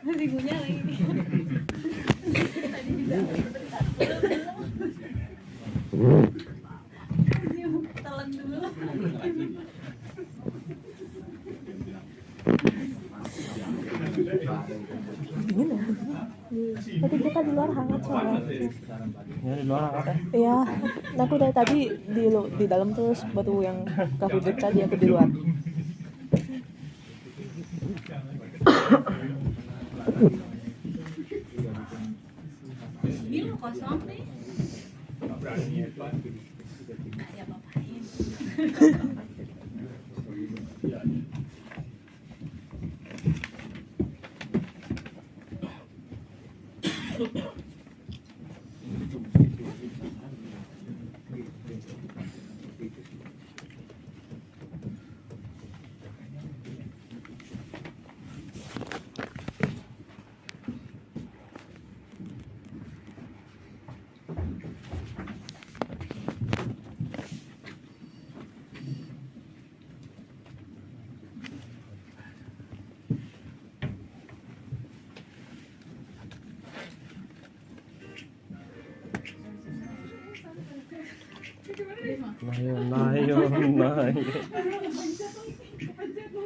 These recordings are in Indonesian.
Ributnya lagi nih. Tadi juga telan dulu. Dingin ya? Tadi kita di luar hangat soalnya. Ya di luar apa? Iya, aku dari tadi di dalam terus baru yang coffee break tadi aku di luar. Ini mau kosong nih. Ya ngapain? Nah.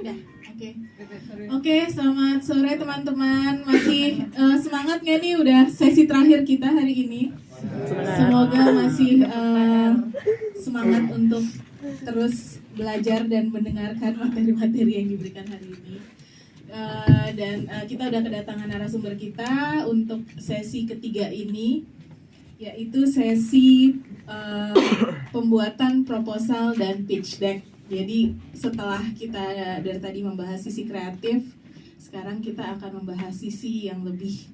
Udah, oke. Oke, selamat sore teman-teman. Masih semangat nggak nih? Udah sesi terakhir kita hari ini. Semoga masih semangat untuk terus belajar dan mendengarkan materi-materi yang diberikan hari ini. Dan kita udah kedatangan narasumber kita untuk sesi ketiga ini, yaitu sesi pembuatan proposal dan pitch deck. Jadi setelah kita dari tadi membahas sisi kreatif, sekarang kita akan membahas sisi yang lebih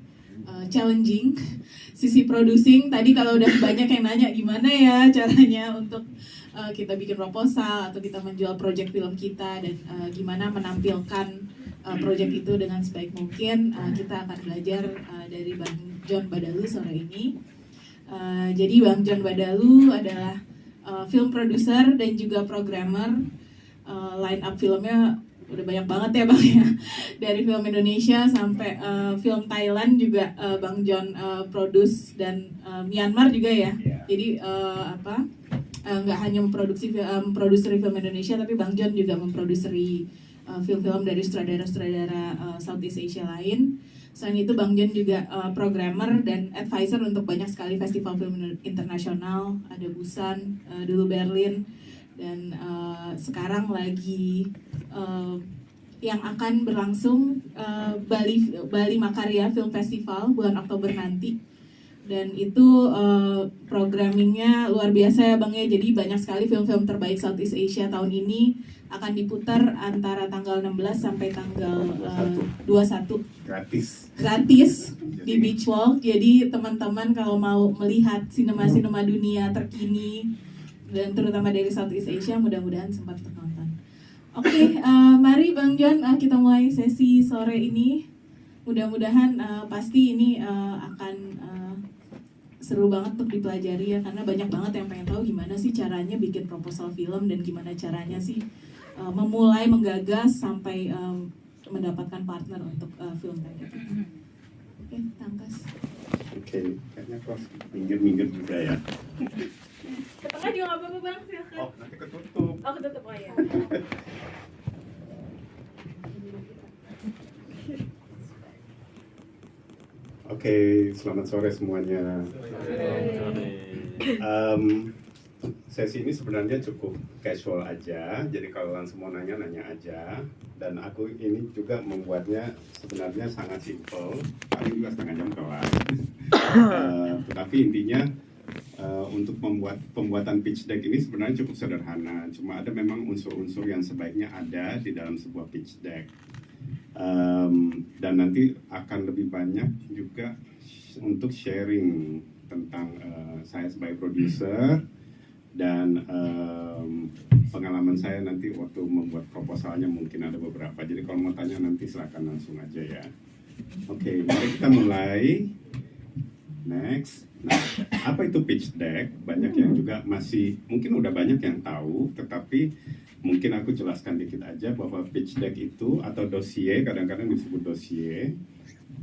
challenging, sisi producing. Tadi kalau udah banyak yang nanya gimana ya caranya untuk kita bikin proposal atau kita menjual project film kita dan gimana menampilkan project itu dengan sebaik mungkin, kita akan belajar dari Bang John Badalu sore ini. Jadi Bang John Badalu adalah film producer dan juga programmer. Line up filmnya udah banyak banget ya Bang ya, dari film Indonesia sampai film Thailand juga Bang John produce, dan Myanmar juga ya. Jadi nggak hanya memproduksi film Indonesia, tapi Bang John juga memproduksi film-film dari sutradara-sutradara Southeast Asia lain. Selain itu Bang John juga programmer dan advisor untuk banyak sekali festival film internasional. Ada Busan, dulu Berlin, dan sekarang lagi yang akan berlangsung Bali Makarya Film Festival bulan Oktober nanti. Dan itu programmingnya luar biasa ya Bang ya. Jadi banyak sekali film-film terbaik Southeast Asia tahun ini akan diputar antara tanggal 16 sampai tanggal 21. Gratis di Beach Walk. Jadi teman-teman kalau mau melihat sinema-sinema dunia terkini dan terutama dari Southeast Asia, mudah-mudahan sempat menonton. Oke, mari Bang John, kita mulai sesi sore ini. Mudah-mudahan pasti ini akan seru banget untuk dipelajari ya, karena banyak banget yang pengen tahu gimana sih caranya bikin proposal film dan gimana caranya sih memulai menggagas sampai mendapatkan partner untuk film kayak gitu. Oke, Tangkas. Oke, kayaknya aku harus minggir-minggir juga ya. Ke tengah juga nggak apa-apa Bang, silakan. Oh, nanti ketutup. Oh ketutup, oh ya. Oke, selamat sore semuanya. Sesi ini sebenarnya cukup casual aja, jadi kalau langsung mau nanya aja. Dan aku ini juga membuatnya sebenarnya sangat simple, paling juga setengah jam kelar. Tetapi intinya untuk pembuatan pitch deck ini sebenarnya cukup sederhana, cuma ada memang unsur-unsur yang sebaiknya ada di dalam sebuah pitch deck. Dan nanti akan lebih banyak juga untuk sharing tentang saya sebagai produser dan pengalaman saya nanti waktu membuat proposalnya, mungkin ada beberapa. Jadi kalau mau tanya nanti silakan langsung aja ya. Oke, mari kita mulai. Next. Nah, apa itu pitch deck? Banyak yang juga masih, mungkin udah banyak yang tahu, tetapi Mungkin aku jelaskan dikit aja bahwa pitch deck itu atau dossier, kadang-kadang disebut dossier,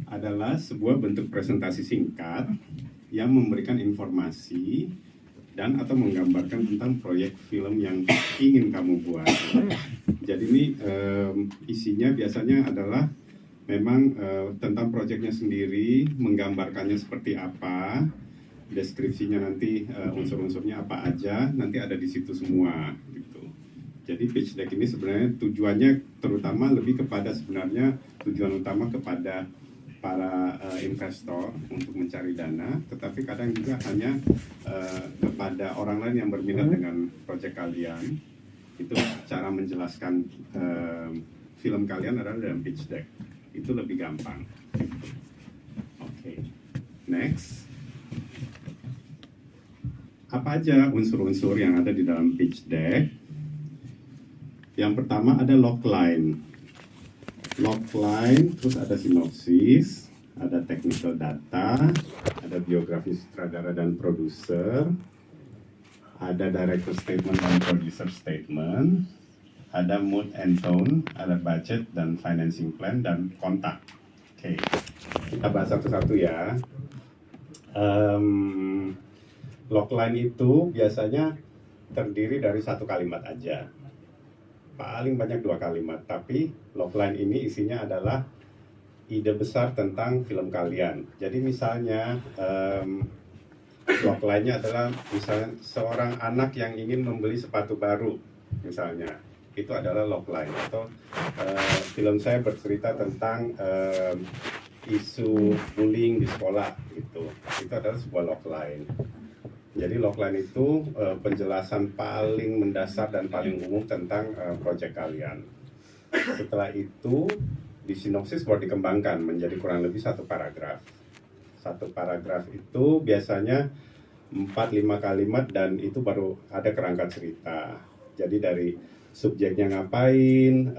adalah sebuah bentuk presentasi singkat yang memberikan informasi dan atau menggambarkan tentang proyek film yang ingin kamu buat. Jadi ini isinya biasanya adalah memang tentang proyeknya sendiri, menggambarkannya seperti apa, deskripsinya nanti unsur-unsurnya apa aja, nanti ada di situ semua gitu. Jadi pitch deck ini sebenarnya tujuannya terutama lebih kepada sebenarnya tujuan utama kepada para investor untuk mencari dana, tetapi kadang juga hanya kepada orang lain yang berminat dengan proyek kalian. Itu cara menjelaskan film kalian adalah dalam pitch deck. Itu lebih gampang. Oke, next. Apa aja unsur-unsur yang ada di dalam pitch deck? Yang pertama ada logline. Logline, terus ada sinopsis, ada technical data, ada biografi sutradara dan produser, ada director statement dan producer statement, ada mood and tone, ada budget dan financing plan, dan kontak. Oke, kita bahas satu-satu ya. Logline itu biasanya terdiri dari satu kalimat aja. Paling banyak 2 kalimat, tapi logline ini isinya adalah ide besar tentang film kalian. Jadi misalnya logline-nya adalah misalnya seorang anak yang ingin membeli sepatu baru, misalnya itu adalah logline. Atau film saya bercerita tentang isu bullying di sekolah, itu adalah sebuah logline. Jadi logline itu penjelasan paling mendasar dan paling umum tentang proyek kalian. Setelah itu, di sinopsis baru dikembangkan menjadi kurang lebih 1 paragraf. 1 paragraf itu biasanya 4-5 kalimat dan itu baru ada kerangka cerita. Jadi dari subjeknya ngapain,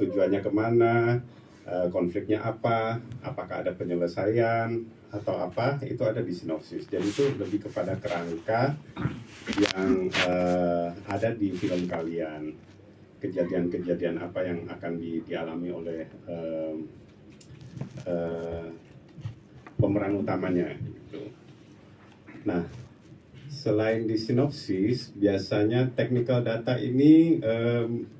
tujuannya kemana, konfliknya apa, apakah ada penyelesaian, atau apa, itu ada di sinopsis. Jadi itu lebih kepada kerangka yang ada di film kalian, kejadian-kejadian apa yang akan dialami oleh pemeran utamanya gitu. Nah, selain di sinopsis, biasanya technical data ini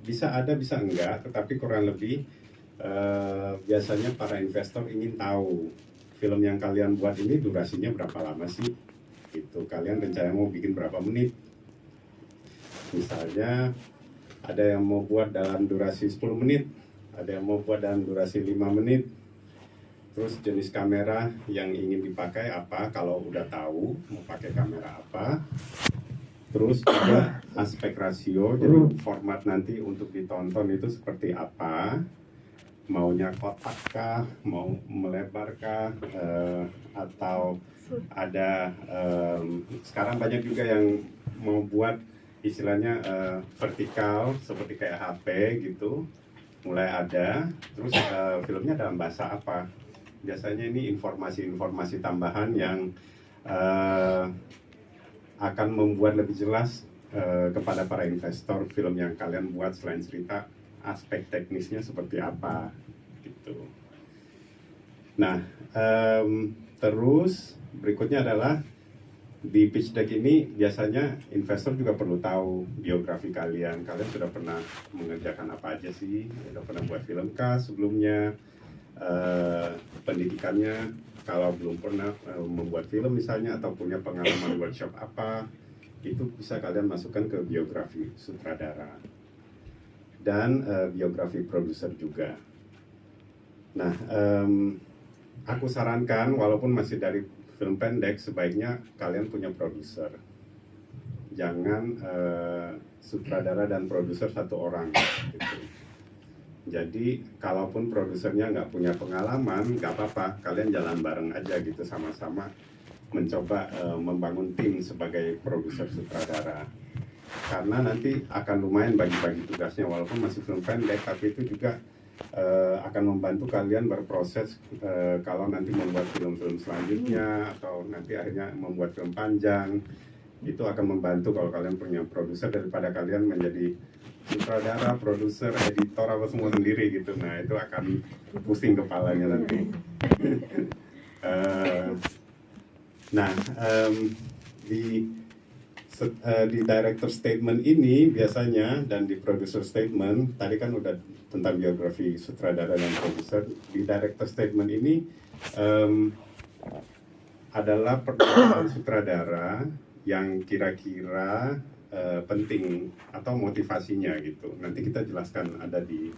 bisa ada bisa enggak, tetapi kurang lebih biasanya para investor ingin tahu film yang kalian buat ini durasinya berapa lama sih? Gitu. Kalian rencana mau bikin berapa menit? Misalnya ada yang mau buat dalam durasi 10 menit, ada yang mau buat dalam durasi 5 menit. Terus jenis kamera yang ingin dipakai apa? Kalau udah tahu mau pakai kamera apa. Terus juga aspek rasio, jadi format nanti untuk ditonton itu seperti apa? Maunya kotak kah, mau melebar kah, atau ada sekarang banyak juga yang mau buat istilahnya vertikal seperti kayak HP gitu, mulai ada. Terus filmnya dalam bahasa apa? Biasanya ini informasi-informasi tambahan yang akan membuat lebih jelas kepada para investor film yang kalian buat, selain cerita aspek teknisnya seperti apa gitu. Nah, terus berikutnya adalah di pitch deck ini biasanya investor juga perlu tahu biografi kalian. Kalian sudah pernah mengerjakan apa aja sih? Sudah pernah buat film kah sebelumnya? Pendidikannya, kalau belum pernah membuat film misalnya, atau punya pengalaman workshop apa, itu bisa kalian masukkan ke biografi sutradara dan biografi produser juga. Nah, aku sarankan walaupun masih dari film pendek, sebaiknya kalian punya produser. Jangan sutradara dan produser satu orang gitu. Jadi kalaupun produsernya nggak punya pengalaman, nggak apa-apa, kalian jalan bareng aja gitu, sama-sama mencoba membangun tim sebagai produser sutradara. Karena nanti akan lumayan bagi-bagi tugasnya, walaupun masih film pendek, tapi itu juga akan membantu kalian berproses kalau nanti membuat film-film selanjutnya, atau nanti akhirnya membuat film panjang. Itu akan membantu kalau kalian punya produser, daripada kalian menjadi sutradara, produser, editor apa semua sendiri gitu. Nah itu akan pusing kepalanya nanti. Nah di director statement ini biasanya dan di producer statement tadi kan udah tentang biografi sutradara dan produser. Di director statement ini adalah perkataan sutradara yang kira-kira penting atau motivasinya gitu. Nanti kita jelaskan ada di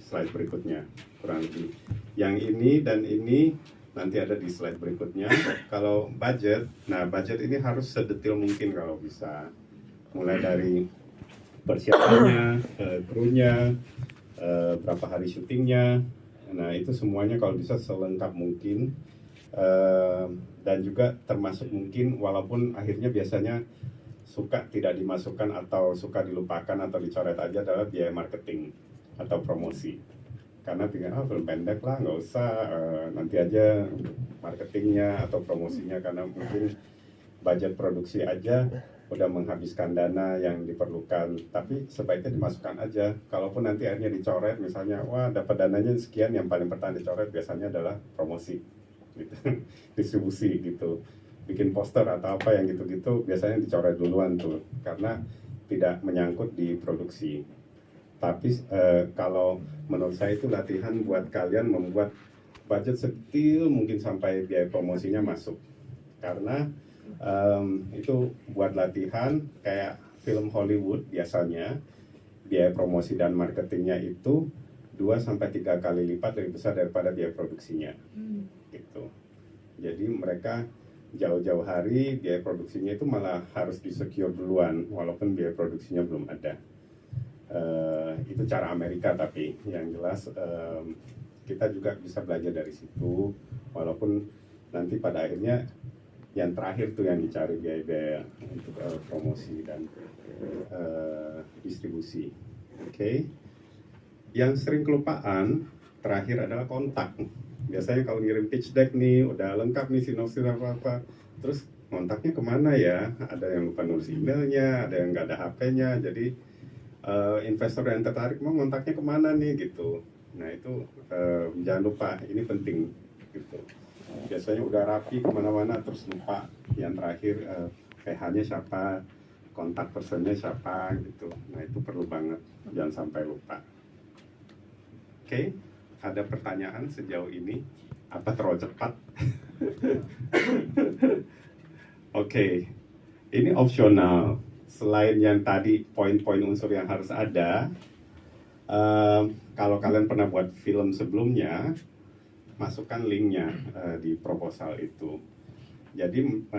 slide berikutnya kurang lebih. Yang ini dan ini nanti ada di slide berikutnya. Kalau budget, nah budget ini harus sedetil mungkin kalau bisa. Mulai dari persiapannya, krunya, berapa hari syutingnya. Nah itu semuanya kalau bisa selengkap mungkin. Dan juga termasuk mungkin walaupun akhirnya biasanya suka tidak dimasukkan atau suka dilupakan atau dicoret aja adalah biaya marketing atau promosi. Karena pikir, film pendek lah, nggak usah, nanti aja marketingnya atau promosinya, karena mungkin budget produksi aja udah menghabiskan dana yang diperlukan. Tapi sebaiknya dimasukkan aja, kalaupun nanti akhirnya dicoret, misalnya, wah dapat dananya sekian, yang paling pertama dicoret biasanya adalah promosi, gitu. Distribusi gitu. Bikin poster atau apa yang gitu-gitu, biasanya dicoret duluan tuh, karena tidak menyangkut di produksi. Tapi kalau menurut saya itu latihan buat kalian membuat budget sedetil mungkin sampai biaya promosinya masuk. Karena itu buat latihan kayak film Hollywood biasanya biaya promosi dan marketingnya itu 2-3 kali lipat lebih besar daripada biaya produksinya. Gitu. Jadi mereka jauh-jauh hari biaya produksinya itu malah harus di-secure duluan walaupun biaya produksinya belum ada. Itu cara Amerika, tapi yang jelas kita juga bisa belajar dari situ, walaupun nanti pada akhirnya yang terakhir tuh yang dicari biaya-biaya untuk promosi dan distribusi. Oke. Yang sering kelupaan terakhir adalah kontak. Biasanya kalau ngirim pitch deck nih udah lengkap nih sinopsis apa-apa, terus kontaknya kemana ya? Ada yang lupa nulis emailnya, ada yang nggak ada HP-nya, jadi investor yang tertarik mau kontaknya kemana nih gitu. Nah itu jangan lupa, ini penting gitu. Biasanya udah rapi kemana-mana terus lupa yang terakhir PH-nya siapa, kontak personnya siapa gitu. Nah itu perlu banget, jangan sampai lupa. Oke, ada pertanyaan sejauh ini? Apa terlalu cepat? Oke, ini opsional. Selain yang tadi poin-poin unsur yang harus ada, kalau kalian pernah buat film sebelumnya, masukkan linknya di proposal itu. Jadi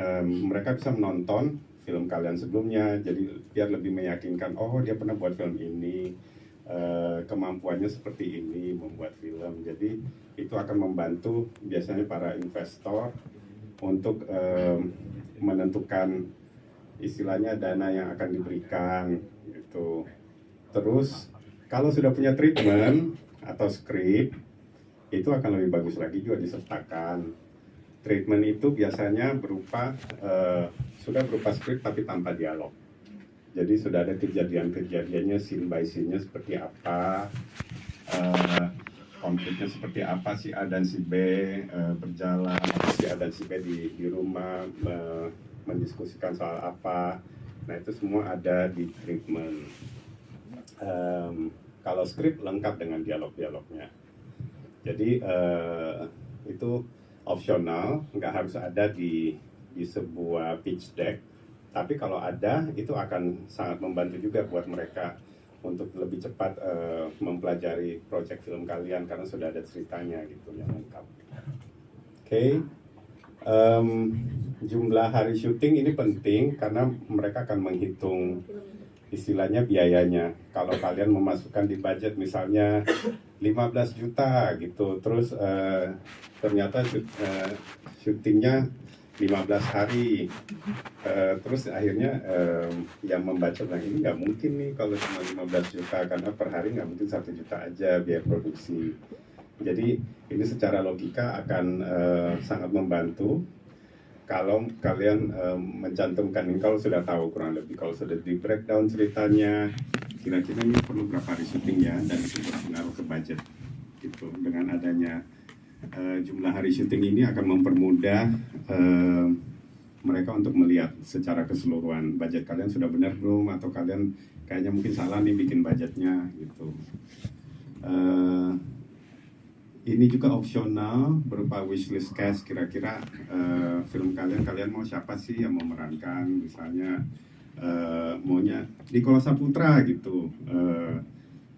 mereka bisa menonton film kalian sebelumnya, jadi biar lebih meyakinkan, oh dia pernah buat film ini, kemampuannya seperti ini membuat film. Jadi itu akan membantu biasanya para investor untuk menentukan istilahnya dana yang akan diberikan gitu. Terus kalau sudah punya treatment atau script, itu akan lebih bagus lagi juga disertakan. Treatment itu biasanya berupa sudah berupa script tapi tanpa dialog. Jadi sudah ada kejadian-kejadiannya, scene by scene-nya seperti apa, konfliknya seperti apa, si A dan si B berjalan, si A dan si B di rumah mendiskusikan soal apa. Nah itu semua ada di treatment. Kalau skrip lengkap dengan dialog-dialognya. Jadi itu opsional, nggak harus ada di sebuah pitch deck. Tapi kalau ada, itu akan sangat membantu juga buat mereka untuk lebih cepat mempelajari proyek film kalian karena sudah ada ceritanya gitu yang lengkap. Oke. Jumlah hari syuting ini penting karena mereka akan menghitung istilahnya biayanya. Kalau kalian memasukkan di budget misalnya 15 juta gitu, terus ternyata syutingnya 15 hari, terus akhirnya yang membaca bilang ini nggak mungkin nih kalau cuma 15 juta karena per hari nggak mungkin 1 juta aja biaya produksi. Jadi ini secara logika akan sangat membantu kalau kalian mencantumkan ini, kalau sudah tahu kurang lebih, kalau sudah di breakdown ceritanya, kira-kira ini perlu berapa hari syuting ya, dan itu berpengaruh ke budget gitu. Dengan adanya jumlah hari syuting ini akan mempermudah mereka untuk melihat secara keseluruhan budget kalian sudah benar belum, atau kalian kayaknya mungkin salah nih bikin budgetnya gitu. Ini juga opsional berupa wishlist cast, kira-kira film kalian mau siapa sih yang memerankan, misalnya maunya Nicholas Saputra gitu.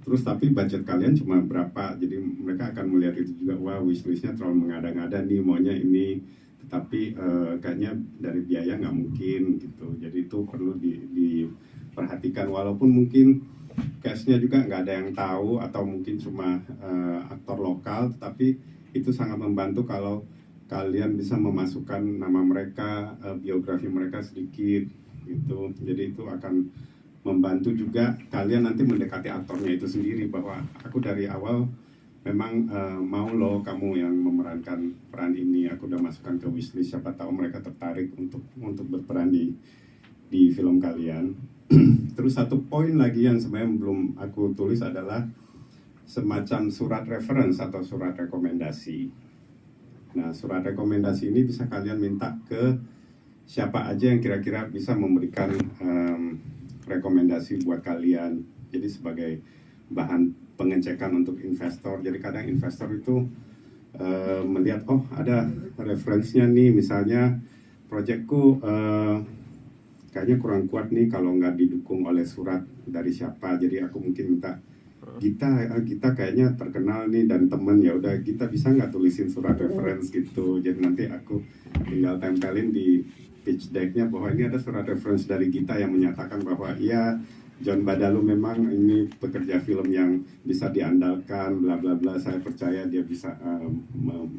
Terus tapi budget kalian cuma berapa, jadi mereka akan melihat itu juga, wah wishlistnya terlalu mengada-ngada nih, maunya ini, tetapi kayaknya dari biaya nggak mungkin gitu. Jadi itu perlu diperhatikan, walaupun mungkin cast-nya juga nggak ada yang tahu, atau mungkin cuma aktor lokal, tetapi itu sangat membantu kalau kalian bisa memasukkan nama mereka, biografi mereka sedikit gitu. Jadi itu akan membantu juga kalian nanti mendekati aktornya itu sendiri, bahwa aku dari awal memang mau loh kamu yang memerankan peran ini, aku udah masukkan ke wishlist, siapa tahu mereka tertarik untuk berperan di film kalian. Terus satu poin lagi yang sebenarnya belum aku tulis adalah semacam surat reference atau surat rekomendasi. Nah, surat rekomendasi ini bisa kalian minta ke siapa aja yang kira-kira bisa memberikan rekomendasi buat kalian. Jadi sebagai bahan pengecekan untuk investor. Jadi kadang investor itu melihat, oh ada referensinya nih, misalnya proyekku kayaknya kurang kuat nih kalau nggak didukung oleh surat dari siapa. Jadi aku mungkin minta kita kayaknya terkenal nih dan temen, ya udah kita bisa nggak tulisin surat reference gitu. Jadi nanti aku tinggal tempelin di pitch deck-nya bahwa ini ada surat reference dari kita yang menyatakan bahwa iya, John Badalu memang ini pekerja film yang bisa diandalkan, bla bla bla. Saya percaya dia bisa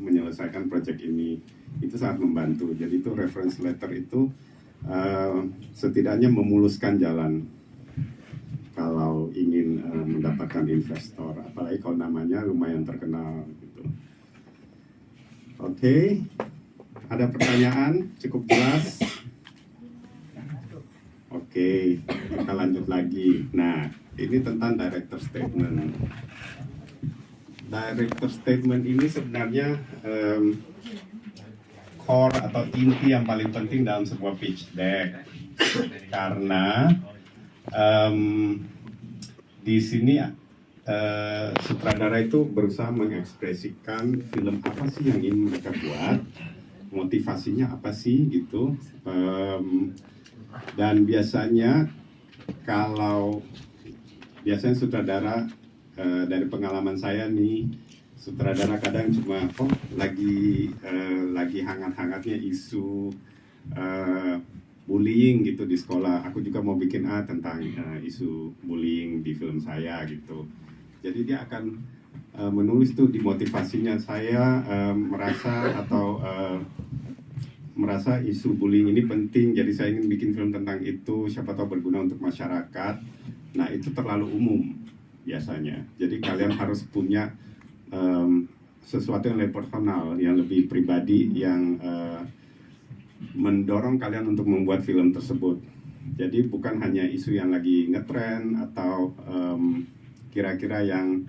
menyelesaikan proyek ini. Itu sangat membantu. Jadi itu reference letter itu setidaknya memuluskan jalan kalau ingin mendapatkan investor, apalagi kalau namanya lumayan terkenal gitu. Oke, ada pertanyaan? Cukup jelas? Oke, kita lanjut lagi. Nah, ini tentang director statement. Director statement ini sebenarnya core atau inti yang paling penting dalam sebuah pitch deck, karena di sini sutradara itu berusaha mengekspresikan film apa sih yang ingin mereka buat, motivasinya apa sih gitu. Dan biasanya sutradara, dari pengalaman saya nih, sutradara kadang cuma lagi hangat-hangatnya isu bullying gitu di sekolah. Aku juga mau bikin tentang isu bullying di film saya gitu. Jadi dia akan menulis tuh di motivasinya, saya merasa isu bullying ini penting, jadi saya ingin bikin film tentang itu, siapa tahu berguna untuk masyarakat. Nah, itu terlalu umum biasanya. Jadi kalian harus punya sesuatu yang lebih personal, yang lebih pribadi, yang mendorong kalian untuk membuat film tersebut. Jadi bukan hanya isu yang lagi ngetren atau kira-kira yang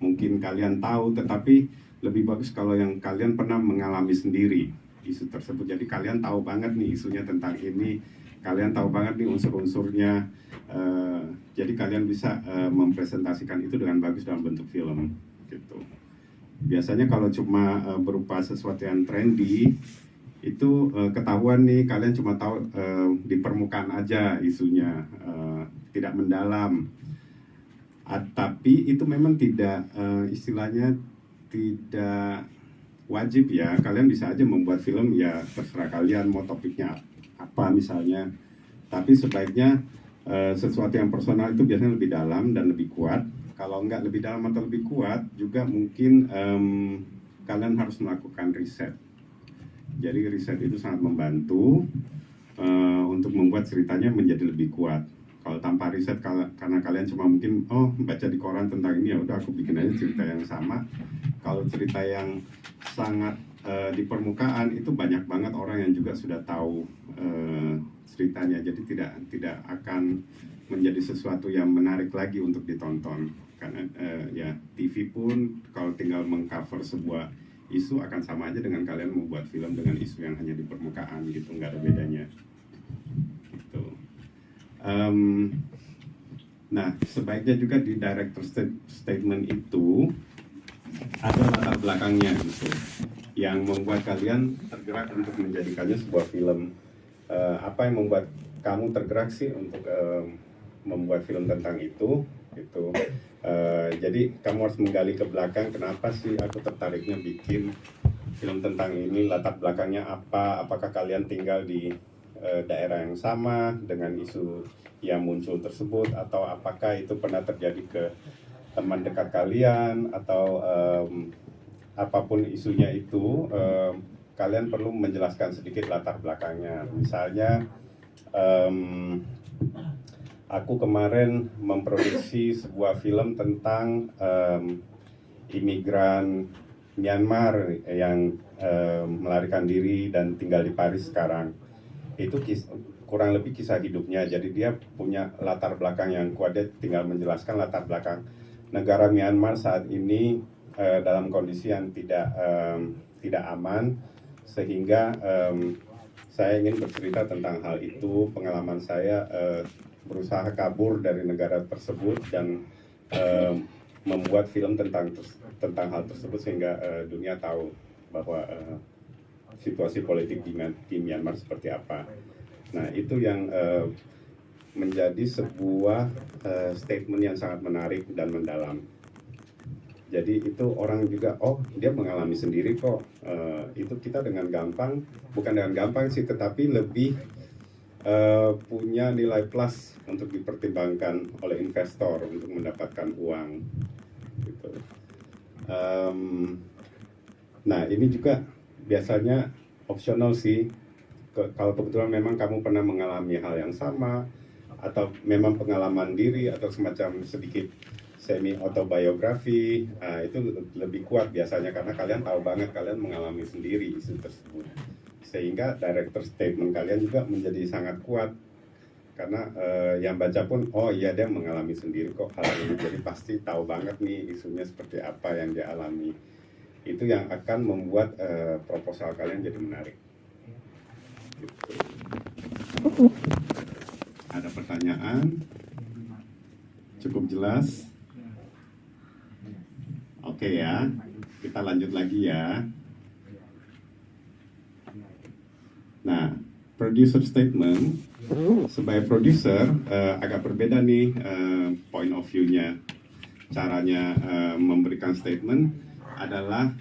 mungkin kalian tahu, tetapi lebih bagus kalau yang kalian pernah mengalami sendiri isu tersebut. Jadi kalian tahu banget nih isunya tentang ini, kalian tahu banget nih unsur-unsurnya. Jadi kalian bisa mempresentasikan itu dengan bagus dalam bentuk film gitu. Biasanya kalau cuma berupa sesuatu yang trendy, itu ketahuan nih, kalian cuma tahu di permukaan aja isunya, tidak mendalam. Tapi itu memang tidak istilahnya tidak wajib ya. Kalian bisa aja membuat film, ya terserah kalian mau topiknya apa misalnya. Tapi sebaiknya sesuatu yang personal itu biasanya lebih dalam dan lebih kuat. Kalau nggak lebih dalam atau lebih kuat, juga mungkin kalian harus melakukan riset. Jadi riset itu sangat membantu untuk membuat ceritanya menjadi lebih kuat. Kalau tanpa riset, karena kalian cuma mungkin baca di koran tentang ini, ya udah aku bikin aja cerita yang sama. Kalau cerita yang sangat di permukaan, itu banyak banget orang yang juga sudah tahu ceritanya, jadi tidak akan menjadi sesuatu yang menarik lagi untuk ditonton. Karena ya TV pun kalau tinggal mengcover sebuah isu akan sama aja dengan kalian membuat film dengan isu yang hanya di permukaan gitu, nggak ada bedanya. Gitu. Nah, sebaiknya juga di director statement itu ada latar belakangnya gitu, yang membuat kalian tergerak untuk menjadikannya sebuah film. Apa yang membuat kamu tergerak sih untuk membuat film tentang itu? Gitu. Jadi kamu harus menggali ke belakang, kenapa sih aku tertariknya bikin film tentang ini, latar belakangnya apa, apakah kalian tinggal di daerah yang sama dengan isu yang muncul tersebut, atau apakah itu pernah terjadi ke teman dekat kalian, atau apapun isunya itu, kalian perlu menjelaskan sedikit latar belakangnya. Misalnya aku kemarin memproduksi sebuah film tentang imigran Myanmar yang melarikan diri dan tinggal di Paris sekarang. Itu kurang lebih kisah hidupnya. Jadi dia punya latar belakang yang kuat. Dia tinggal menjelaskan latar belakang negara Myanmar saat ini dalam kondisi yang tidak aman, sehingga saya ingin bercerita tentang hal itu. Pengalaman saya berusaha kabur dari negara tersebut dan membuat film tentang hal tersebut, sehingga dunia tahu bahwa situasi politik di Myanmar seperti apa. Nah, itu yang menjadi sebuah statement yang sangat menarik dan mendalam. Jadi itu orang juga, oh dia mengalami sendiri kok. Itu kita dengan gampang, bukan dengan gampang sih, tetapi lebih punya nilai plus untuk dipertimbangkan oleh investor untuk mendapatkan uang. Gitu. Nah, ini juga biasanya opsional sih. Kalau kebetulan memang kamu pernah mengalami hal yang sama, atau memang pengalaman diri, atau semacam sedikit semi autobiografi, itu lebih kuat biasanya karena kalian tahu banget, kalian mengalami sendiri isu tersebut, sehingga director statement kalian juga menjadi sangat kuat karena yang baca pun, oh iya dia mengalami sendiri kok hal ini, jadi pasti tahu banget nih isunya seperti apa yang dia alami. Itu yang akan membuat proposal kalian jadi menarik. Gitu. Ada pertanyaan? Cukup jelas? Oke ya, kita lanjut lagi ya. Nah, producer statement, sebagai produser agak berbeda nih point of view-nya. Caranya memberikan statement adalah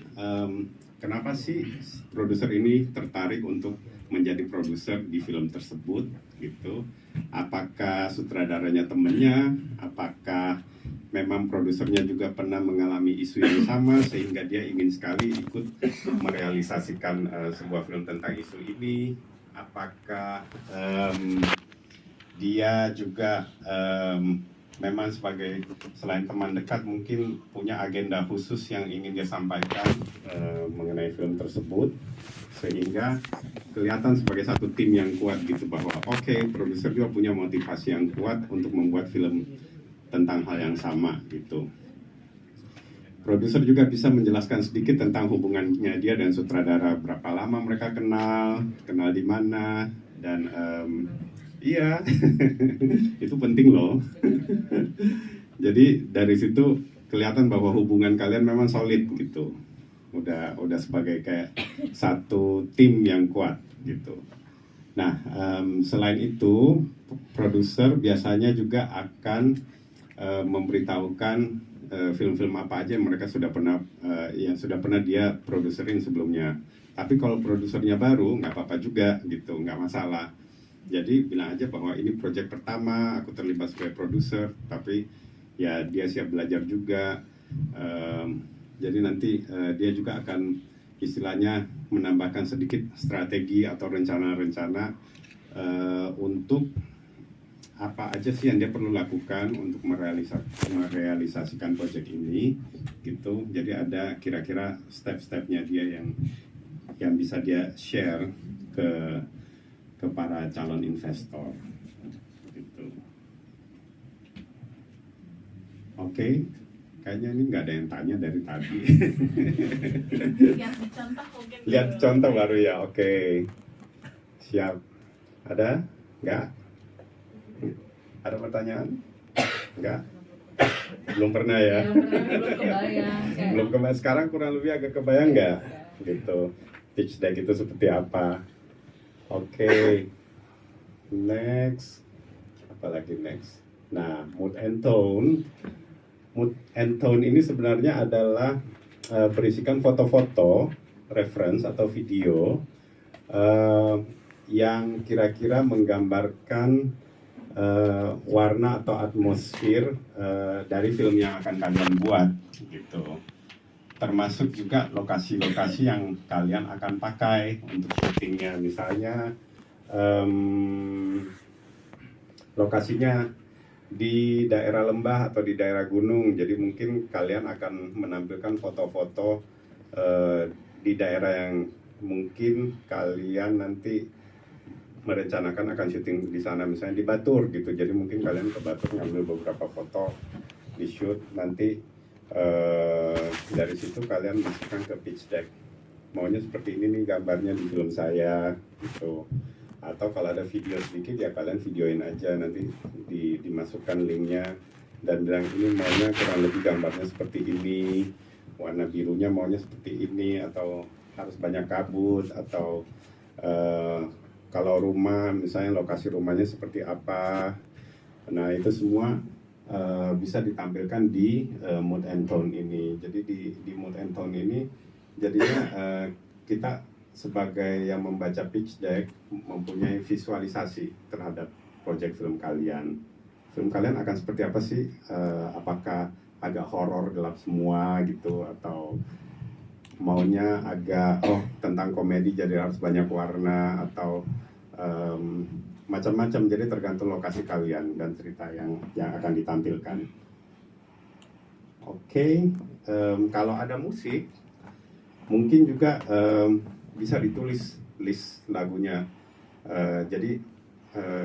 kenapa sih produser ini tertarik untuk menjadi produser di film tersebut gitu. Apakah sutradaranya temennya, apakah memang produsernya juga pernah mengalami isu yang sama sehingga dia ingin sekali ikut merealisasikan sebuah film tentang isu ini, apakah dia juga memang sebagai selain teman dekat mungkin punya agenda khusus yang ingin dia sampaikan mengenai film tersebut, sehingga kelihatan sebagai satu tim yang kuat gitu, bahwa oke, produser juga punya motivasi yang kuat untuk membuat film tentang hal yang sama gitu. Produser juga bisa menjelaskan sedikit tentang hubungannya dia dan sutradara, berapa lama mereka kenal di mana, dan iya itu penting loh. Jadi dari situ kelihatan bahwa hubungan kalian memang solid gitu, udah sebagai kayak satu tim yang kuat gitu. Nah, selain itu produser biasanya juga akan memberitahukan film-film apa aja yang mereka sudah pernah dia produserin sebelumnya. Tapi kalau produsernya baru nggak apa-apa juga gitu, nggak masalah. Jadi bilang aja bahwa ini proyek pertama, aku terlibat sebagai produser, tapi ya dia siap belajar juga. Jadi nanti dia juga akan istilahnya menambahkan sedikit strategi atau rencana-rencana untuk apa aja sih yang dia perlu lakukan untuk merealisasikan proyek ini gitu. Jadi ada kira-kira step-stepnya dia yang bisa dia share ke para calon investor gitu. Oke, kayaknya ini nggak ada yang tanya dari tadi. Lihat di contoh mungkin. Lihat contoh baru ya, oke. Siap. Ada? Nggak? Ada pertanyaan? Nggak? Belum pernah ya? Belum kebayang. Belum kebayang. Sekarang kurang lebih agak kebayang nggak? Gitu. Pitch deck itu seperti apa? Oke. Next. Apalagi next? Nah, mood and tone. Mood and tone ini sebenarnya adalah berisikan foto-foto, reference atau video yang kira-kira menggambarkan warna atau atmosfer dari film yang akan kalian buat, gitu. Termasuk juga lokasi-lokasi yang kalian akan pakai untuk syutingnya, misalnya lokasinya di daerah lembah atau di daerah gunung, jadi mungkin kalian akan menampilkan foto-foto di daerah yang mungkin kalian nanti merencanakan akan syuting di sana, misalnya di Batur gitu, jadi mungkin kalian ke Batur ngambil beberapa foto di shoot, nanti dari situ kalian masukkan ke pitch deck, maunya seperti ini nih gambarnya di film saya gitu. Atau kalau ada video sedikit ya kalian videoin aja, nanti dimasukkan linknya dan bilang ini maunya kurang lebih gambarnya seperti ini, warna birunya maunya seperti ini, atau harus banyak kabut, atau kalau rumah misalnya lokasi rumahnya seperti apa. Nah itu semua bisa ditampilkan di mood and tone ini. Jadi di mood and tone ini jadinya kita sebagai yang membaca pitch deck mempunyai visualisasi terhadap proyek film kalian. Film kalian akan seperti apa sih? Apakah agak horor gelap semua gitu, atau maunya agak tentang komedi jadi harus banyak warna, atau macam-macam. Jadi tergantung lokasi kalian dan cerita yang akan ditampilkan. Oke, kalau ada musik mungkin juga bisa ditulis list lagunya. Jadi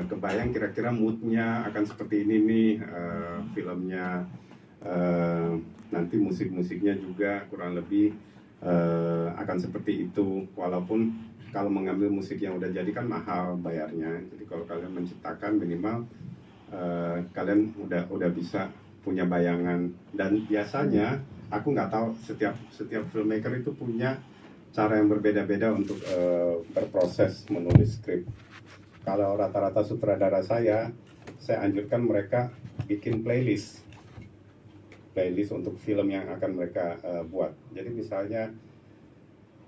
kebayang kira-kira moodnya akan seperti ini nih filmnya. Nanti musik-musiknya juga kurang lebih akan seperti itu. Walaupun kalau mengambil musik yang udah jadi kan mahal bayarnya. Jadi kalau kalian menciptakan minimal kalian udah bisa punya bayangan. Dan biasanya aku nggak tahu, setiap filmmaker itu punya cara yang berbeda-beda untuk berproses menulis skrip. Kalau rata-rata sutradara saya anjurkan mereka bikin playlist untuk film yang akan mereka buat. Jadi misalnya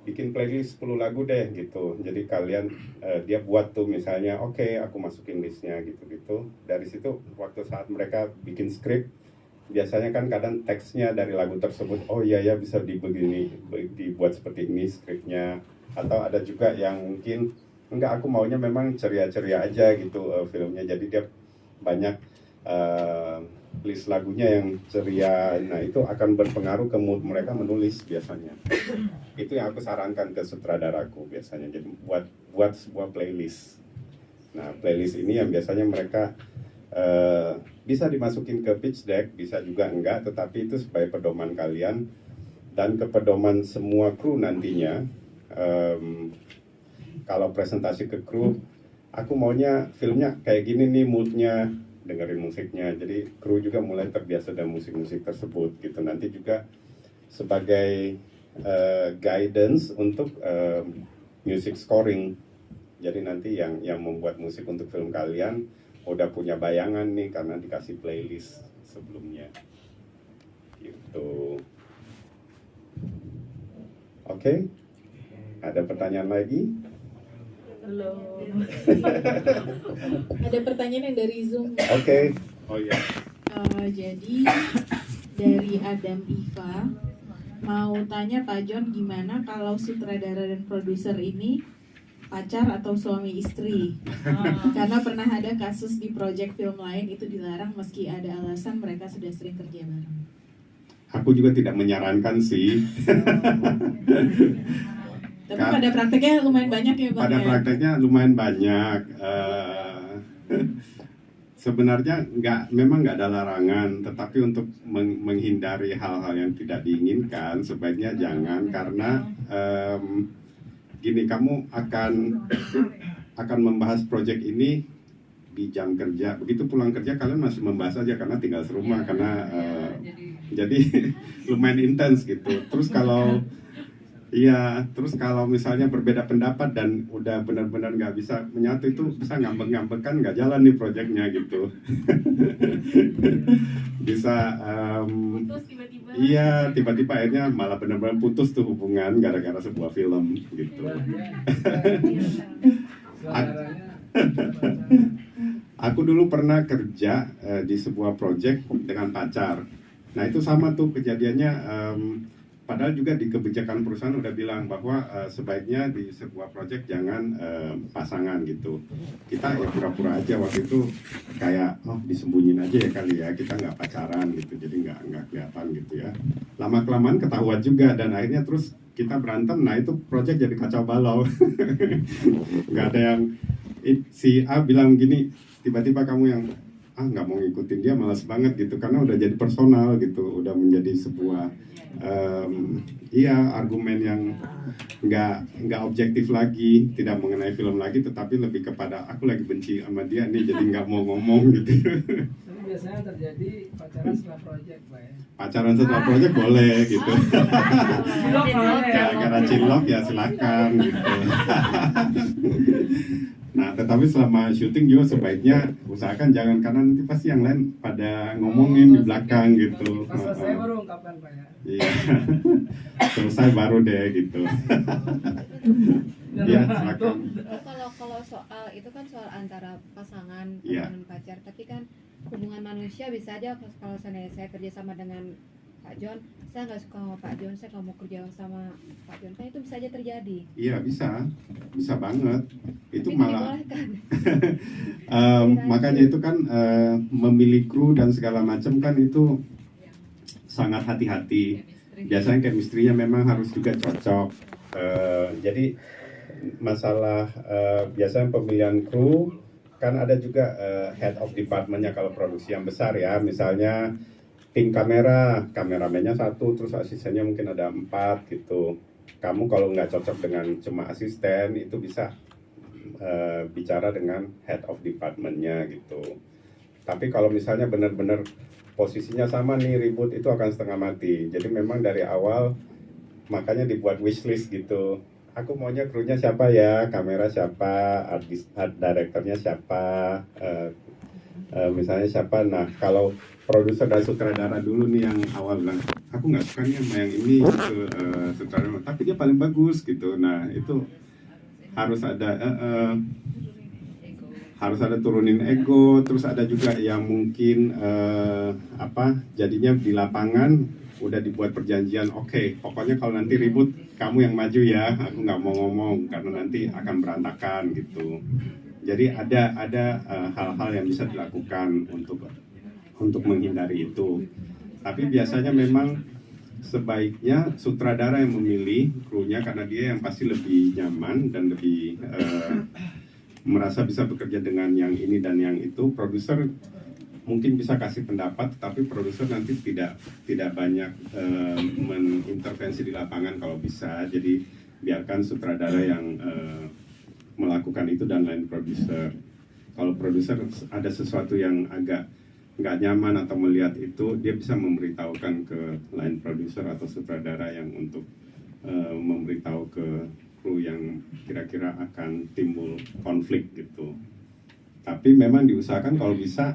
bikin playlist 10 lagu deh gitu. Jadi kalian dia buat tuh misalnya, oke, aku masukin listnya gitu-gitu. Dari situ waktu saat mereka bikin skrip, biasanya kan kadang teksnya dari lagu tersebut, oh iya ya bisa dibuat seperti ini skripnya. Atau ada juga yang mungkin enggak, aku maunya memang ceria-ceria aja gitu filmnya, jadi dia banyak list lagunya yang ceria. Nah itu akan berpengaruh ke mood mereka menulis biasanya. Itu yang aku sarankan ke sutradaraku biasanya, jadi buat sebuah playlist. Nah playlist ini yang biasanya mereka bisa dimasukin ke pitch deck, bisa juga enggak, tetapi itu sebagai pedoman kalian dan kepedoman semua kru nantinya. Kalau presentasi ke kru, aku maunya filmnya kayak gini nih moodnya, dengerin musiknya. Jadi kru juga mulai terbiasa dengan musik-musik tersebut gitu. Nanti juga sebagai guidance untuk music scoring. Jadi nanti yang membuat musik untuk film kalian udah punya bayangan nih karena dikasih playlist sebelumnya gitu. Oke, ada pertanyaan lagi? Belum. Ada pertanyaan yang dari Zoom. Oke. Oh iya. Jadi dari Adam Iva mau tanya Pak John, gimana kalau sutradara dan produser ini pacar atau suami istri? Karena pernah ada kasus di proyek film lain itu dilarang meski ada alasan mereka sudah sering kerja bareng. Aku juga tidak menyarankan sih. Tapi pada prakteknya lumayan banyak ya Bang. Pada prakteknya lumayan banyak. sebenarnya memang nggak ada larangan, tetapi untuk menghindari hal-hal yang tidak diinginkan sebaiknya jangan, karena gini, kamu akan membahas proyek ini di jam kerja, begitu pulang kerja kalian masih membahas aja karena tinggal serumah, karena jadi lumayan intens gitu. Terus kalau misalnya berbeda pendapat dan udah benar-benar nggak bisa menyatu, itu bisa ngambek-ngambek, kan nggak jalan nih proyeknya gitu. Bisa Putus tiba-tiba. iya, tiba-tiba akhirnya malah benar-benar putus tuh hubungan gara-gara sebuah film gitu. Aku dulu pernah kerja di sebuah proyek dengan pacar. Nah itu sama tuh kejadiannya. Padahal juga di kebijakan perusahaan udah bilang bahwa sebaiknya di sebuah proyek jangan pasangan gitu. Kita ya pura-pura aja waktu itu, kayak disembunyiin aja ya kali ya, kita nggak pacaran gitu, jadi nggak kelihatan gitu ya. Lama-kelamaan ketahuan juga dan akhirnya terus kita berantem. Nah itu proyek jadi kacau balau. Nggak ada yang, si A bilang gini, tiba-tiba kamu yang nggak mau ngikutin dia, malas banget gitu, karena udah jadi personal gitu, udah menjadi sebuah argumen yang nggak objektif lagi, tidak mengenai film lagi, tetapi lebih kepada aku lagi benci sama dia nih, jadi nggak mau ngomong gitu. Tapi biasanya terjadi pacaran setelah proyek, Pak ya. Pacaran setelah proyek boleh gitu. Cilok soalnya ya. Gara-gara cilok ya silakan gitu. Nah, tetapi selama syuting juga sebaiknya usahakan jangan, karena nanti pasti yang lain pada ngomongin di belakang gitu. Pas selesai baru ungkapkan, Pak ya. Iya. Selesai baru deh gitu. Iya, silakan. Kalau soal itu kan soal antara pasangan Iya. dengan pacar, tapi kan hubungan manusia bisa aja kalau saya kerja sama dengan Pak John, saya nggak suka sama Pak John, saya nggak mau kerja sama Pak John, kan itu bisa aja terjadi. Iya, bisa banget. Itu Tapi malah dibolehkan. makanya itu kan memilih kru dan segala macam kan itu sangat hati-hati. Biasanya chemistry-nya memang harus juga cocok. Jadi masalah biasanya pemilihan kru kan ada juga head of department-nya kalau produksi yang besar ya, misalnya tim kameramennya 1, terus asistennya mungkin ada 4 gitu. Kamu kalau nggak cocok dengan cuma asisten, itu bisa bicara dengan head of department-nya gitu. Tapi kalau misalnya benar-benar posisinya sama nih, ribut, itu akan setengah mati. Jadi memang dari awal makanya dibuat wishlist gitu. Aku maunya krunya siapa ya, kamera siapa, art directornya siapa, misalnya siapa. Nah kalau produser dan sutradara dulu nih yang awal bilang, aku nggak suka nih sama yang ini gitu, sutradara, tapi dia paling bagus gitu. Nah itu harus ada turunin ego. Terus ada juga yang mungkin jadinya di lapangan udah dibuat perjanjian, oke, pokoknya kalau nanti ribut kamu yang maju ya, aku nggak mau ngomong karena nanti akan berantakan gitu. Jadi ada hal-hal yang bisa dilakukan untuk menghindari itu. Tapi biasanya memang sebaiknya sutradara yang memilih krunya, karena dia yang pasti lebih nyaman dan lebih merasa bisa bekerja dengan yang ini dan yang itu. Produser mungkin bisa kasih pendapat, tapi produser nanti tidak banyak mengintervensi di lapangan kalau bisa. Jadi biarkan sutradara yang melakukan itu dan line produser. Kalau produser ada sesuatu yang agak nggak nyaman atau melihat itu, dia bisa memberitahukan ke line producer atau sutradara yang untuk memberitahu ke kru yang kira-kira akan timbul konflik gitu. Tapi memang diusahakan kalau bisa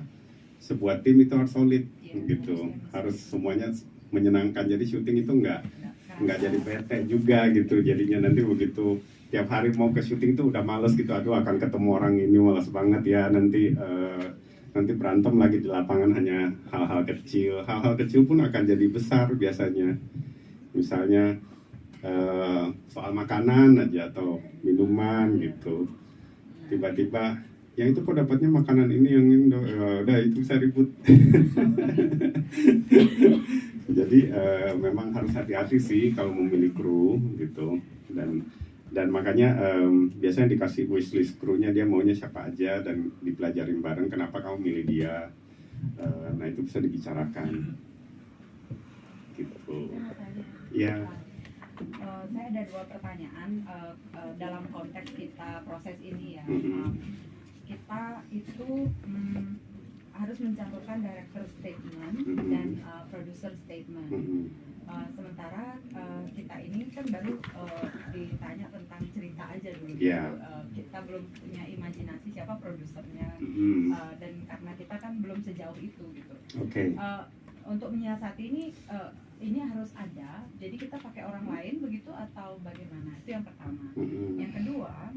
sebuah tim itu harus solid gitu, harus semuanya menyenangkan. Jadi syuting itu nggak jadi bete juga gitu. Jadinya nanti begitu tiap hari mau ke syuting tuh udah males gitu, aduh akan ketemu orang ini malas banget ya, nanti berantem lagi di lapangan hanya hal-hal kecil. Hal-hal kecil pun akan jadi besar biasanya. Misalnya soal makanan aja atau minuman gitu, tiba-tiba yang itu kok dapatnya makanan ini, yang ini, udah itu bisa ribut. Jadi memang harus hati-hati sih kalau memilih kru gitu. Dan Dan makanya biasanya dikasih wishlist krunya, dia maunya siapa aja dan dipelajarin bareng kenapa kamu milih dia. Nah itu bisa dibicarakan gitu. Ya. Saya ada 2 pertanyaan dalam konteks kita proses ini ya. Kita itu harus mencampurkan director statement dan producer statement. Sementara kita ini kan baru ditanya tentang cerita aja dulu. Kita belum punya imajinasi siapa produsernya, dan karena kita kan belum sejauh itu gitu. Untuk menyiasati ini harus ada, jadi kita pakai orang lain begitu atau bagaimana? Itu yang pertama. Yang kedua,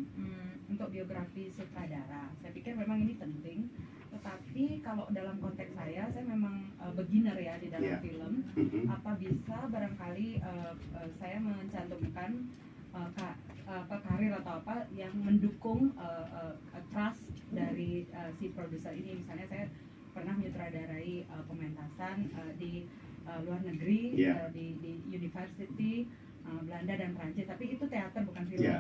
untuk biografi sutradara, saya pikir memang ini penting. Tetapi kalau dalam konteks saya memang beginner ya di dalam film. Apa bisa barangkali saya mencantumkan karir atau apa yang mendukung trust dari si produser ini. Misalnya saya pernah menyutradarai pementasan di luar negeri, di university Belanda dan Prancis, tapi itu teater bukan film.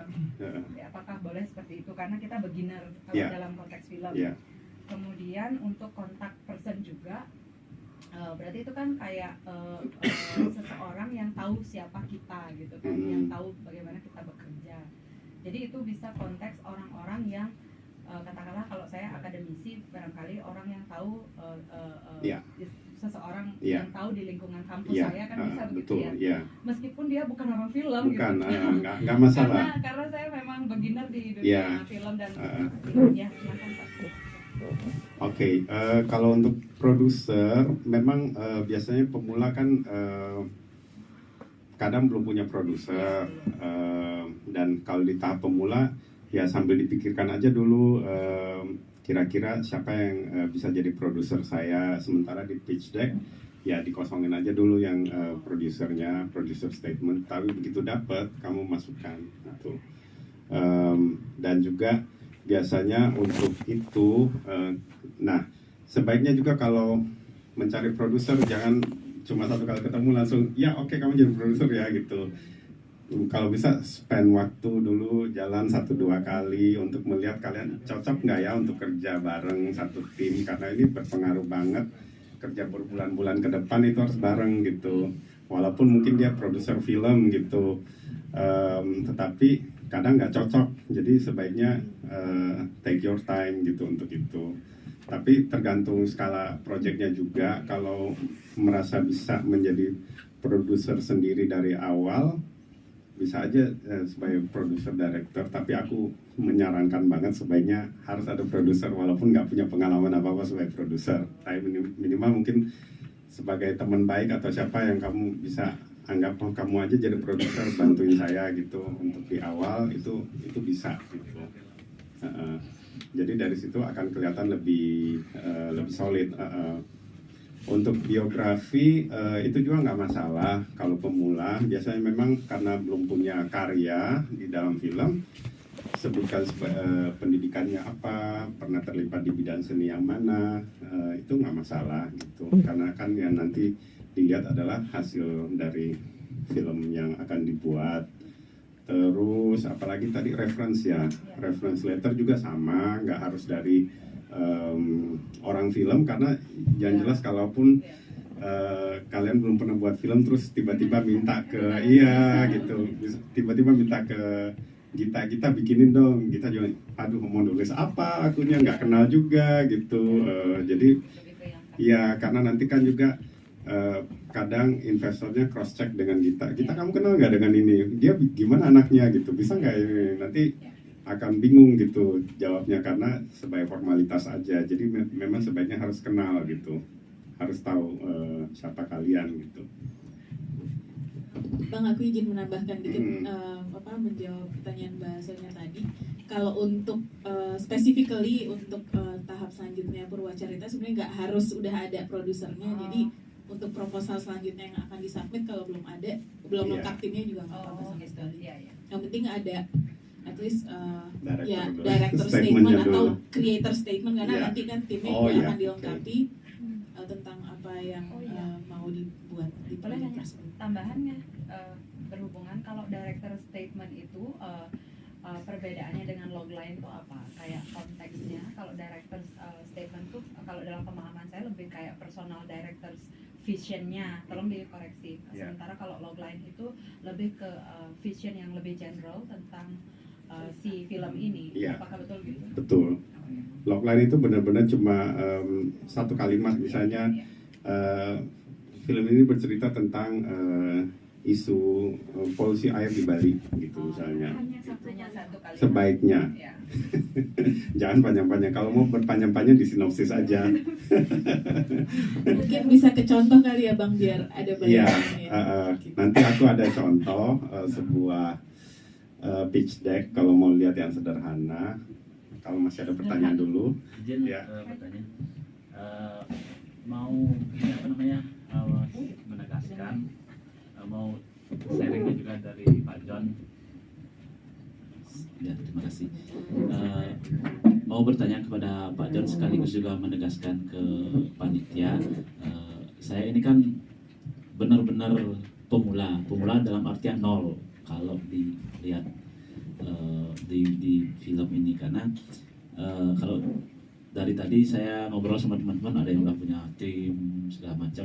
Apakah boleh seperti itu? Karena kita beginner kalau dalam konteks film. Kemudian untuk kontak person juga, berarti itu kan kayak seseorang yang tahu siapa kita gitu kan, yang tahu bagaimana kita bekerja. Jadi itu bisa konteks orang-orang yang katakanlah kalau saya akademisi, barangkali orang yang tahu seseorang yang tahu di lingkungan kampus saya kan bisa begitu ya. Meskipun dia bukan orang film gitu. Nggak masalah. Karena saya memang beginner di dunia film dan ya silakan Pak. Kalau untuk produser, memang biasanya pemula kan kadang belum punya produser, dan kalau di tahap pemula ya sambil dipikirkan aja dulu kira-kira siapa yang bisa jadi produser saya. Sementara di pitch deck ya dikosongin aja dulu yang produsernya, producer statement, tapi begitu dapat kamu masukkan itu. Dan juga biasanya untuk itu, nah sebaiknya juga kalau mencari produser jangan cuma satu kali ketemu langsung ya oke, kamu jadi produser ya gitu. Kalau bisa spend waktu dulu jalan 1-2 kali untuk melihat kalian cocok nggak ya untuk kerja bareng satu tim, karena ini berpengaruh banget. Kerja berbulan-bulan ke depan itu harus bareng gitu, walaupun mungkin dia produser film gitu, tetapi kadang nggak cocok, jadi sebaiknya take your time gitu untuk itu. Tapi tergantung skala proyeknya juga. Kalau merasa bisa menjadi produser sendiri dari awal, bisa aja sebagai produser director. Tapi aku menyarankan banget sebaiknya harus ada produser, walaupun nggak punya pengalaman apa-apa sebagai produser. Tapi minimal mungkin sebagai teman baik atau siapa yang kamu bisa anggap kamu aja jadi produser, bantuin saya gitu untuk di awal, itu bisa gitu. Jadi dari situ akan kelihatan lebih solid. Untuk biografi itu juga nggak masalah kalau pemula. Biasanya memang karena belum punya karya di dalam film, sebutkan pendidikannya apa, pernah terlibat di bidang seni yang mana, itu nggak masalah gitu. Karena kan yang nanti dilihat adalah hasil dari film yang akan dibuat. Terus apalagi tadi reference ya, reference letter juga sama, nggak harus dari orang film, karena yang jelas kalaupun kalian belum pernah buat film terus tiba-tiba minta ke gitu, tiba-tiba minta ke kita bikinin dong, kita juga aduh mau nulis apa, akunya nggak kenal juga gitu. Jadi ya karena nanti kan juga kadang investornya cross check dengan kita kamu kenal nggak dengan ini, dia gimana anaknya gitu, bisa nggak ini, nanti akan bingung gitu jawabnya, karena sebagai formalitas aja. Jadi memang sebaiknya harus kenal gitu, harus tahu siapa kalian gitu. Bang, aku izin menambahkan dikit, menjawab pertanyaan bahasanya tadi. Kalau untuk specifically untuk tahap selanjutnya Purwacarita sebenarnya nggak harus udah ada produsernya. Jadi untuk proposal selanjutnya yang akan disubmit, kalau belum lengkap timnya juga nggak apa-apa sama sekali. Yang penting ada at least director statement atau creator statement, karena nanti kan timnya juga akan dilengkapi tentang apa yang mau dibuat di Boleh proyek nanya tersebut. tambahannya, berhubungan kalau director statement itu perbedaannya dengan logline itu apa? Kayak konteksnya, kalau director's statement tuh kalau dalam pemahaman saya lebih kayak personal director's visionnya, tolong dikoreksi. Sementara kalau logline itu lebih ke vision yang lebih general tentang si film ini. Apakah betul gitu? Betul. Logline itu benar-benar cuma satu kalimat, misalnya film ini bercerita tentang isu polusi air di Bali gitu misalnya. Hanya satu kalimat. Sebaiknya. Ya. Jangan panjang-panjang. Kalau mau berpanjang-panjang di sinopsis aja. Mungkin bisa ke contoh kali ya Bang, biar ada Iya. bayangannya. Nanti aku ada contoh sebuah pitch deck kalau mau lihat yang sederhana. Kalau masih ada pertanyaan dulu. Izin Ya. bertanya. Mau ini apa namanya? Menegaskan mau sharingnya juga dari Pak John. Ya, terima kasih. Mau bertanya kepada Pak John sekaligus juga menegaskan ke panitia. Saya ini kan benar-benar pemula dalam artian nol kalau dilihat di film ini, karena kalau dari tadi saya ngobrol sama teman-teman, ada yang udah punya tim segala macam.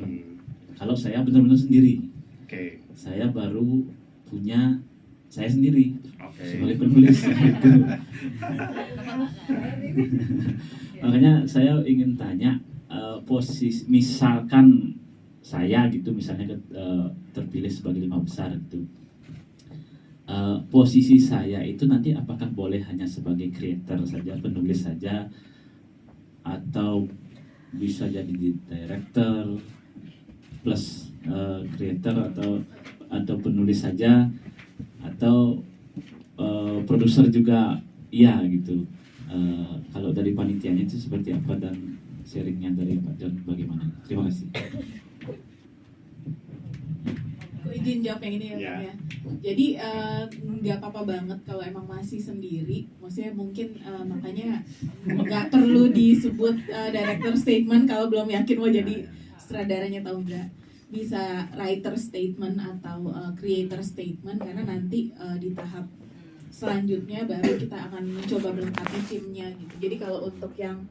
Kalau saya benar-benar sendiri. Oke. Saya baru punya saya sendiri sebagai Oke. penulis gitu. Makanya saya ingin tanya, posisi misalkan saya gitu, misalnya terpilih sebagai 5 besar gitu, posisi saya itu nanti apakah boleh hanya sebagai creator saja, penulis saja, atau bisa jadi director plus creator, atau penulis saja, atau produser juga iya gitu. Kalau dari panitianya itu seperti apa, dan sharingnya dari Pak John bagaimana? Terima kasih. Aku izin jawab yang ini ya Bang ya. Jadi nggak apa-apa banget kalau emang masih sendiri. Maksudnya mungkin makanya nggak perlu disebut director statement kalau belum yakin mau jadi sutradaranya atau enggak. Bisa writer statement atau creator statement, karena nanti di tahap selanjutnya baru kita akan mencoba melengkapi timnya gitu. Jadi kalau untuk yang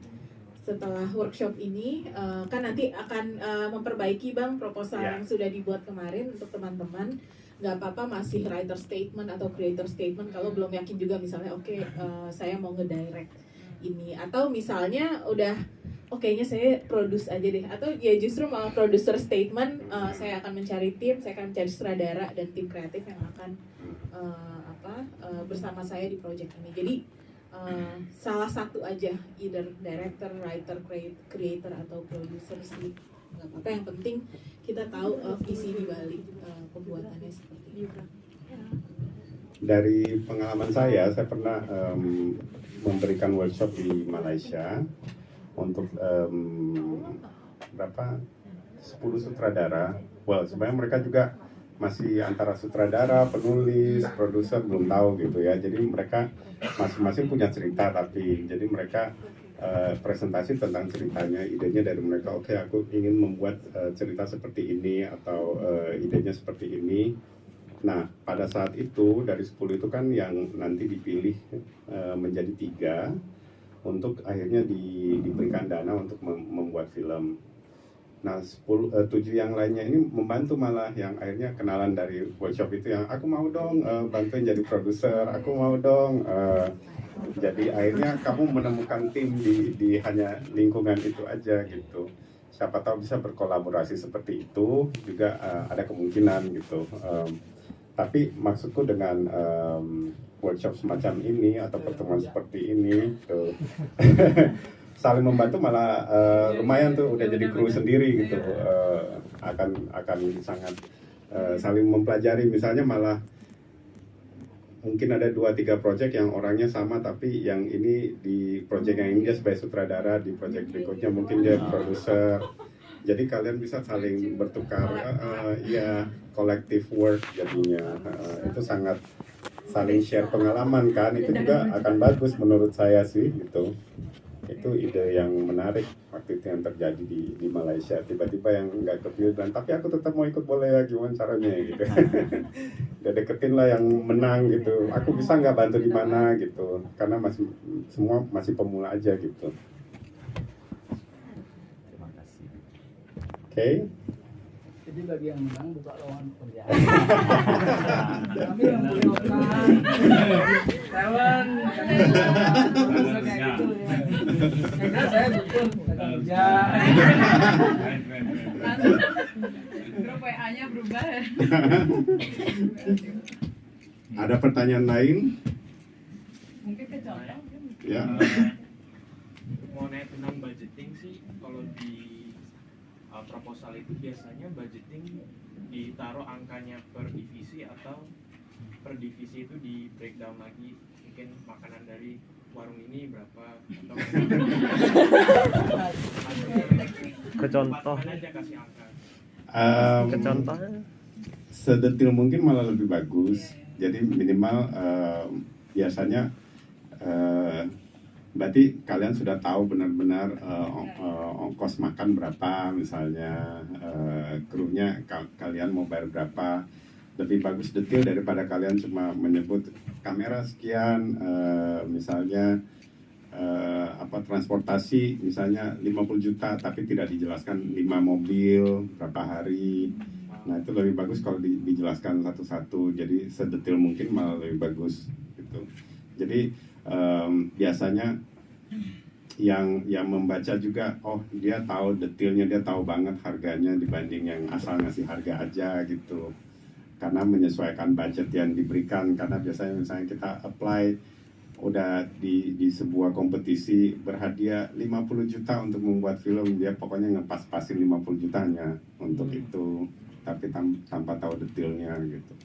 setelah workshop ini kan nanti akan memperbaiki Bang proposal yang sudah dibuat kemarin untuk teman-teman. Nggak apa-apa masih writer statement atau creator statement kalau belum yakin juga, misalnya oke, saya mau ngedirect ini, atau misalnya udah nya saya produce aja deh, atau ya justru malah producer statement, saya akan mencari tim, saya akan mencari sutradara dan tim kreatif yang akan bersama saya di project ini. Jadi salah satu aja, either director, writer, creator atau producer sih nggak apa-apa, yang penting kita tahu visi di balik pembuatannya seperti itu. Dari pengalaman saya pernah memberikan workshop di Malaysia untuk 10 sutradara. Well, sebenarnya mereka juga masih antara sutradara, penulis, produser, belum tahu gitu ya. Jadi mereka masing-masing punya cerita, tapi jadi mereka presentasi tentang ceritanya, idenya dari mereka. Oke, aku ingin membuat cerita seperti ini, atau idenya seperti ini. Nah, pada saat itu dari 10 itu kan yang nanti dipilih menjadi 3 untuk akhirnya diberikan dana untuk membuat film. Nah, 7 yang lainnya ini membantu, malah yang akhirnya kenalan dari workshop itu, yang aku mau dong bantuin jadi produser, aku mau dong. Jadi akhirnya kamu menemukan tim di hanya lingkungan itu aja gitu. Siapa tahu bisa berkolaborasi seperti itu juga, ada kemungkinan gitu. Tapi maksudku dengan workshop semacam ini atau pertemuan seperti ini tuh saling membantu, malah lumayan tuh, udah jadi kru sendiri gitu. Akan sangat saling mempelajari. Misalnya malah mungkin ada 2-3 project yang orangnya sama, tapi yang ini di project yang ini dia sebagai sutradara, di project berikutnya mungkin dia produser. Jadi kalian bisa saling bertukar, ya collective work jadinya. Itu sangat saling share pengalaman kan, itu juga akan bagus menurut saya sih gitu. Itu ide yang menarik waktu itu yang terjadi di Malaysia. Tiba-tiba yang nggak kepilih bilang, tapi aku tetap mau ikut boleh ya, gimana caranya gitu. Udah deketin lah yang menang gitu. Aku bisa nggak bantu di mana gitu. Karena semua masih pemula aja gitu. Terima kasih. Oke. Jadi bagi yang menang buka lowongan pekerjaan. Kami yang punya otak, talent, bisa kayak gitu ya. Karena saya betul bukan kerja. Grup WA-nya berubah ya. Ada pertanyaan lain? Mungkin ke contoh. Ya. Mau nanya tentang budgeting sih, kalau di proposal itu biasanya budgeting ditaruh angkanya per divisi atau per divisi itu di breakdown lagi, mungkin makanan dari warung ini berapa atau Ke contoh. aja kasih angka. Ke contohnya. Sedetil mungkin malah lebih bagus. Jadi minimal biasanya berarti kalian sudah tahu benar-benar ongkos makan berapa, misalnya krunya kalian mau bayar berapa. Lebih bagus detail daripada kalian cuma menyebut kamera sekian, misalnya transportasi misalnya 50 juta tapi tidak dijelaskan 5 mobil berapa hari. Nah itu lebih bagus kalau dijelaskan satu-satu, jadi sedetail mungkin malah lebih bagus gitu. Jadi biasanya yang membaca juga, oh dia tahu detailnya, dia tahu banget harganya dibanding yang asal ngasih harga aja gitu. Karena menyesuaikan budget yang diberikan, karena biasanya misalnya kita apply udah di sebuah kompetisi berhadiah 50 juta untuk membuat film, dia pokoknya ngepas-pasin 50 jutanya untuk itu, tapi tanpa tahu detailnya gitu.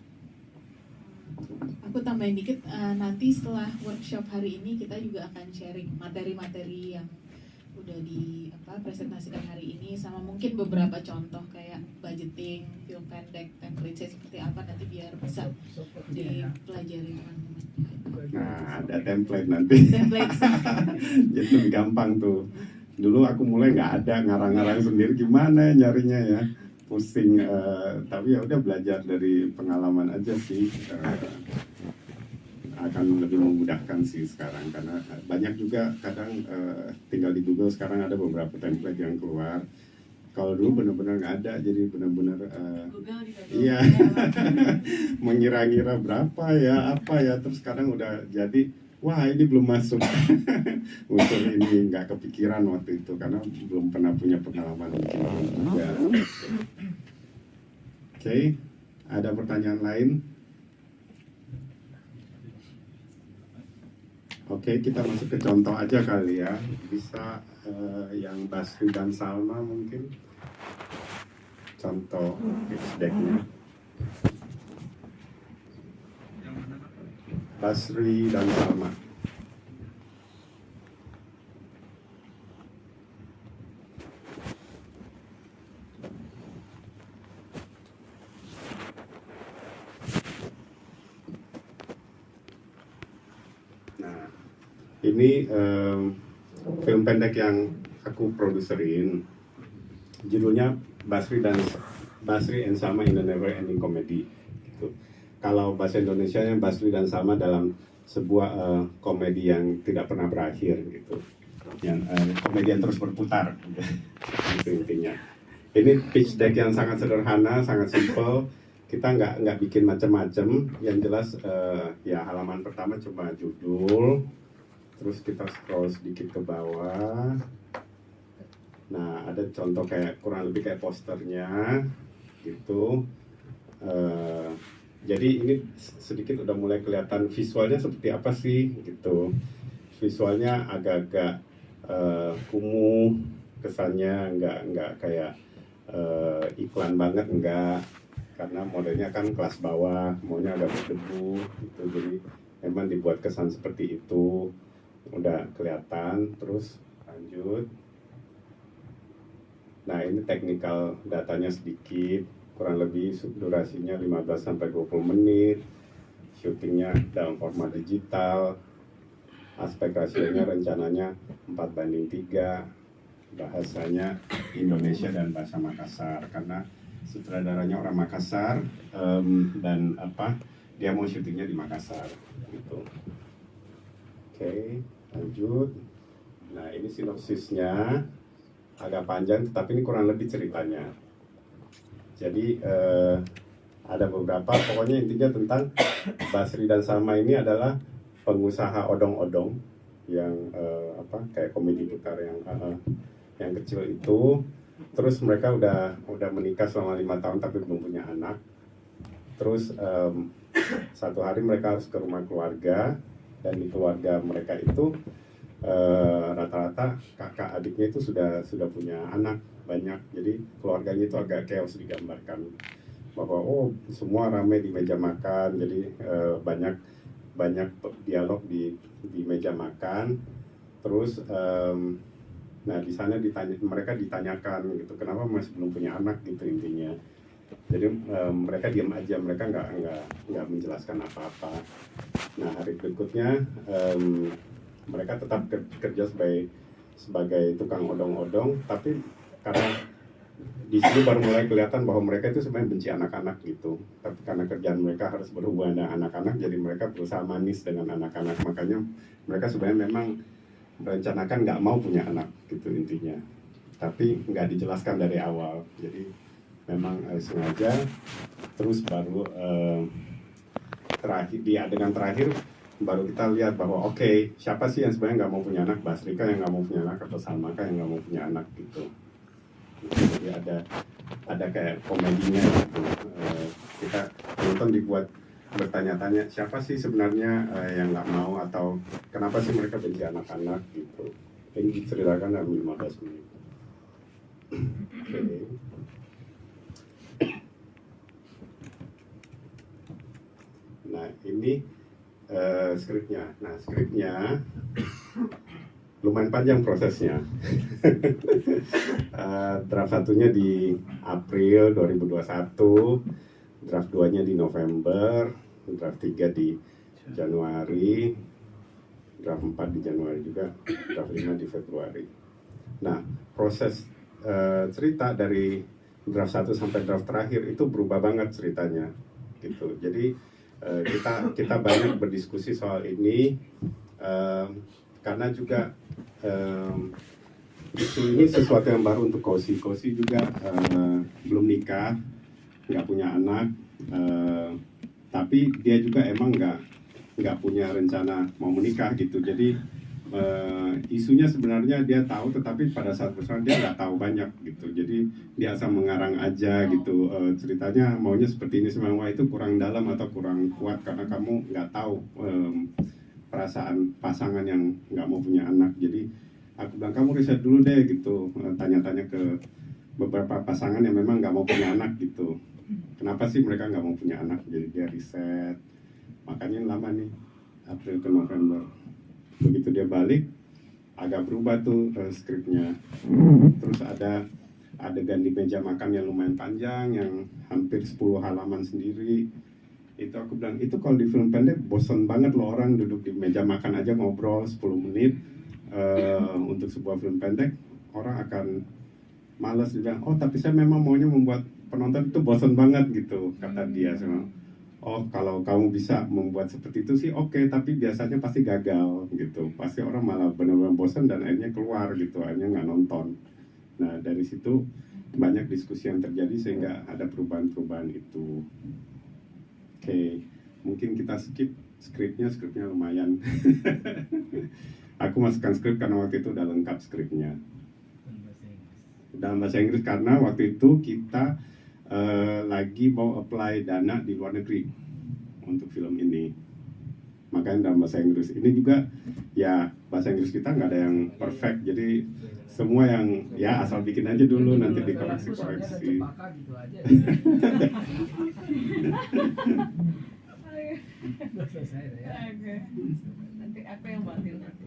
Aku tambahin dikit, nanti setelah workshop hari ini kita juga akan sharing materi-materi yang udah presentasikan hari ini, sama mungkin beberapa contoh kayak budgeting, film pendek, template saya seperti apa, nanti biar bisa dipelajari teman-teman. Nah ada template nanti. Template. Jadi lebih gampang tuh. Dulu aku mulai nggak ada, ngarang-ngarang sendiri, gimana nyarinya ya, pusing. Tapi ya udah belajar dari pengalaman aja sih, akan lebih memudahkan sih sekarang, karena banyak juga kadang tinggal di Google sekarang ada beberapa template yang keluar. Kalau dulu benar-benar nggak ada, jadi benar-benar iya mengira-ngira berapa ya, apa ya, terus sekarang udah jadi wah ini belum masuk unsur ini, nggak kepikiran waktu itu karena belum pernah punya pengalaman bikin juga. Oke, ada pertanyaan lain? Oke, kita masuk ke contoh aja kali ya. Bisa yang Basri dan Salma mungkin contoh pitch deck-nya. Basri dan Salma. Nah, ini film pendek yang aku produserin. Judulnya Basri and Salma in the Never Ending Comedy. Gitu. Kalau bahasa Indonesianya Basri dan Salma dalam sebuah komedi yang tidak pernah berakhir gitu. Yang komedi yang terus berputar. Itu intinya. Ini pitch deck yang sangat sederhana, sangat simple. Kita nggak bikin macam-macam. Yang jelas ya halaman pertama cuma judul. Terus kita scroll sedikit ke bawah. Nah, ada contoh kayak kurang lebih kayak posternya gitu. Jadi ini sedikit udah mulai kelihatan visualnya seperti apa sih gitu. Visualnya agak-agak kumuh kesannya, nggak kayak iklan banget, enggak. Karena modelnya kan kelas bawah, maunya agak berdebu gitu. Jadi memang dibuat kesan seperti itu. Udah kelihatan, terus lanjut. Nah ini technical datanya sedikit, kurang lebih durasinya 15-20 menit, syutingnya dalam format digital. aspek rasionya rencananya 4:3, bahasanya Indonesia dan bahasa Makassar karena sutradaranya orang Makassar, dan dia mau syutingnya di Makassar gitu. Oke, lanjut. Nah, ini sinopsisnya agak panjang, tetapi ini kurang lebih ceritanya. Jadi ada beberapa, pokoknya intinya tentang Basri dan Salma ini adalah pengusaha odong-odong yang kayak komedi putar yang kecil itu. Terus mereka udah menikah selama 5 tahun tapi belum punya anak. Terus satu hari mereka harus ke rumah keluarga, dan di keluarga mereka itu rata-rata kakak adiknya itu sudah punya anak banyak. Jadi keluarganya itu agak chaos digambarkan bahwa semua ramai di meja makan. Jadi banyak dialog di meja makan. Terus nah di sana mereka ditanyakan gitu, kenapa masih belum punya anak gitu intinya. Jadi mereka diam aja, mereka nggak menjelaskan apa-apa. Nah, hari berikutnya mereka tetap kerja sebagai tukang odong-odong, tapi karena di sini baru mulai kelihatan bahwa mereka itu sebenarnya benci anak-anak gitu. Tapi karena kerjaan mereka harus berhubungan dengan anak-anak, jadi mereka berusaha manis dengan anak-anak. Makanya mereka sebenarnya memang merencanakan nggak mau punya anak gitu intinya. Tapi nggak dijelaskan dari awal. Jadi memang sengaja. Terus baru di adegan terakhir baru kita lihat bahwa siapa sih yang sebenarnya nggak mau punya anak, Basri kah yang nggak mau punya anak, atau Salma kah yang nggak mau punya anak gitu. Jadi ada kayak komedinya gitu. Kita nonton dibuat bertanya-tanya siapa sih sebenarnya yang nggak mau, atau kenapa sih mereka benci anak-anak gitu. Ini diceritakan dalam 15 menit. Oke. Nah, ini skripnya. Nah, skripnya lumayan panjang prosesnya. Draft satunya di April 2021, draft 2-nya di November, draft 3 di Januari, draft 4 di Januari juga, draft 5 di Februari. Nah, proses cerita dari draft 1 sampai draft terakhir itu berubah banget ceritanya gitu. Jadi kita banyak berdiskusi soal ini karena juga ini sesuatu yang baru untuk Kosi. Kosi juga belum nikah, nggak punya anak, tapi dia juga emang nggak punya rencana mau menikah gitu. Jadi isunya sebenarnya dia tahu, tetapi pada saat besar dia nggak tahu banyak gitu. Jadi dia asal mengarang aja gitu, ceritanya maunya seperti ini, semua itu kurang dalam atau kurang kuat karena kamu nggak tahu perasaan pasangan yang nggak mau punya anak. Jadi aku bilang kamu riset dulu deh gitu, tanya-tanya ke beberapa pasangan yang memang nggak mau punya anak gitu. Kenapa sih mereka nggak mau punya anak? Jadi dia riset, makanya lama nih, April ke November. Begitu dia balik, agak berubah tuh skripnya. Terus ada adegan di meja makan yang lumayan panjang, yang hampir 10 halaman sendiri. Itu aku bilang, itu kalau di film pendek bosan banget loh, orang duduk di meja makan aja ngobrol 10 menit. Untuk sebuah film pendek, orang akan malas. Dia bilang, tapi saya memang maunya membuat penonton itu bosan banget gitu, kata dia. Kalau kamu bisa membuat seperti itu sih oke, tapi biasanya pasti gagal gitu. Pasti orang malah benar-benar bosan dan akhirnya keluar gitu, akhirnya nggak nonton. Nah, dari situ banyak diskusi yang terjadi sehingga ada perubahan-perubahan itu. Oke, mungkin kita skip skripnya lumayan. Aku masukkan skrip karena waktu itu udah lengkap skripnya. Dalam bahasa Inggris karena waktu itu kita lagi mau apply dana di luar negeri untuk film ini, makanya dalam bahasa Inggris. Ini juga ya bahasa Inggris kita nggak ada yang perfect, jadi semua yang ya asal bikin aja dulu, nanti dikoreksi-koreksi. Nanti aku yang batin nanti.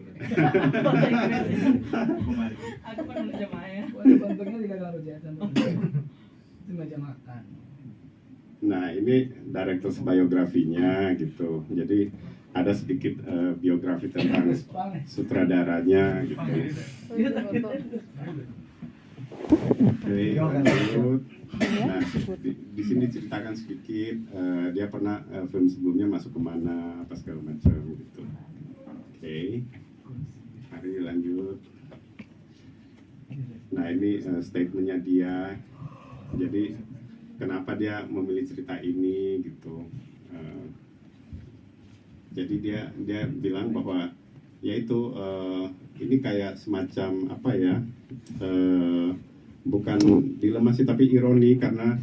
Aku kan menjamahnya. Bentuknya tidak harus jahatan. Itu meja makan. Nah ini director's biografinya gitu. Jadi ada sedikit biografi tentang sutradaranya gitu. Oke, lanjut. Nah, di sini ceritakan sedikit dia pernah film sebelumnya masuk kemana, apa segala macam gitu. Oke, mari lanjut. Nah ini statementnya dia. Jadi kenapa dia memilih cerita ini gitu. Jadi dia bilang bahwa yaitu ini kayak semacam apa ya, bukan dilema sih tapi ironi karena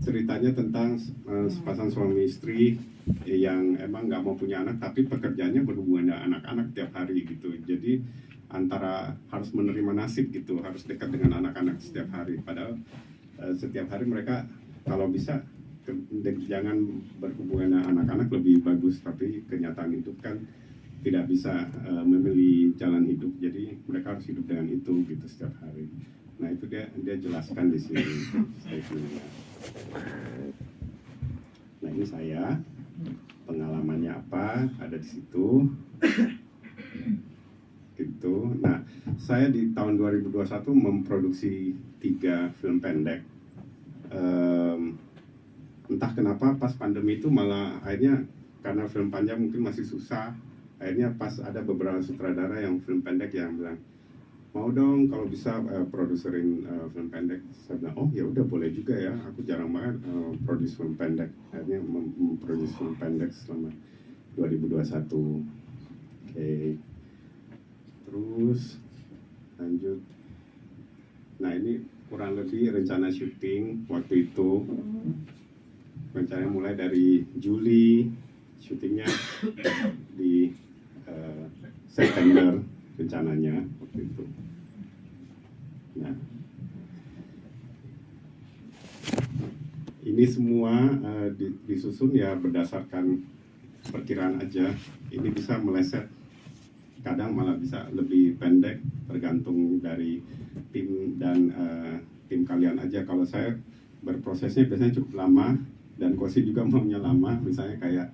ceritanya tentang sepasang suami istri yang emang nggak mau punya anak tapi pekerjaannya berhubungan dengan anak-anak tiap hari gitu. Jadi antara harus menerima nasib gitu, harus dekat dengan anak-anak setiap hari. Padahal setiap hari mereka kalau bisa jangan berhubungan dengan anak-anak lebih bagus, tapi kenyataan hidup kan tidak bisa memilih jalan hidup, jadi mereka harus hidup dengan itu gitu setiap hari. Nah itu dia jelaskan di sini statementnya. Nah ini saya, pengalamannya apa ada di situ gitu. Nah saya di tahun 2021 memproduksi 3 film pendek. Entah kenapa pas pandemi itu malah akhirnya karena film panjang mungkin masih susah, akhirnya pas ada beberapa sutradara yang film pendek yang bilang mau dong kalau bisa produserin film pendek. Saya bilang oh ya udah boleh juga ya, aku jarang banget produce film pendek. Akhirnya memproduce film pendek selama 2021. Oke. Terus lanjut. Nah ini kurang lebih rencana syuting waktu itu. Rencananya mulai dari Juli, syutingnya di September rencananya waktu itu. Nah, ini semua disusun ya berdasarkan perkiraan aja. Ini bisa meleset, kadang malah bisa lebih pendek, tergantung dari tim dan tim kalian aja. Kalau saya berprosesnya biasanya cukup lama dan Kosi juga maunya lama, misalnya kayak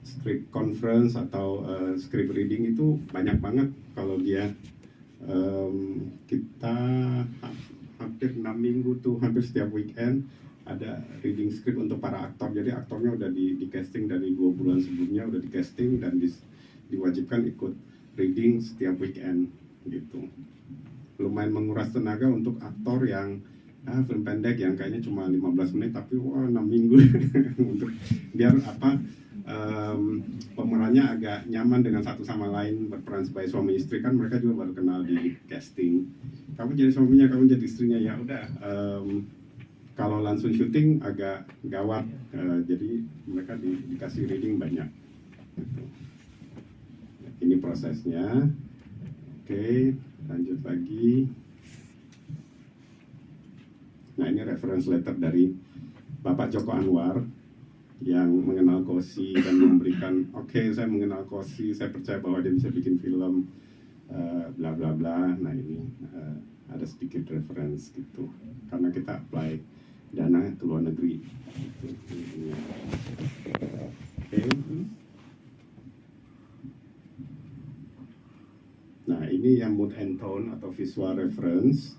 script conference atau script reading itu banyak banget. Kalau dia kita hampir 6 minggu tuh, hampir setiap weekend ada reading script untuk para aktor. Jadi aktornya udah di casting dari 2 bulan sebelumnya, udah di casting dan diwajibkan ikut reading setiap weekend gitu. Lumayan menguras tenaga untuk aktor yang film pendek yang kayaknya cuma 15 menit tapi wah 6 minggu untuk biar apa pemerannya agak nyaman dengan satu sama lain berperan sebagai suami istri. Kan mereka juga baru kenal di casting, kamu jadi suaminya, kamu jadi istrinya, ya udah kalau langsung syuting agak gawat, jadi mereka dikasih reading banyak gitu. Ini prosesnya. Oke, lanjut lagi. Nah ini reference letter dari Bapak Joko Anwar yang mengenal Kosi dan memberikan, oke, saya mengenal Kosi, saya percaya bahwa dia bisa bikin film bla bla bla. Nah ini ada sedikit reference gitu karena kita apply dana ke luar negeri gitu. Oke. Nah ini yang mood and tone atau visual reference.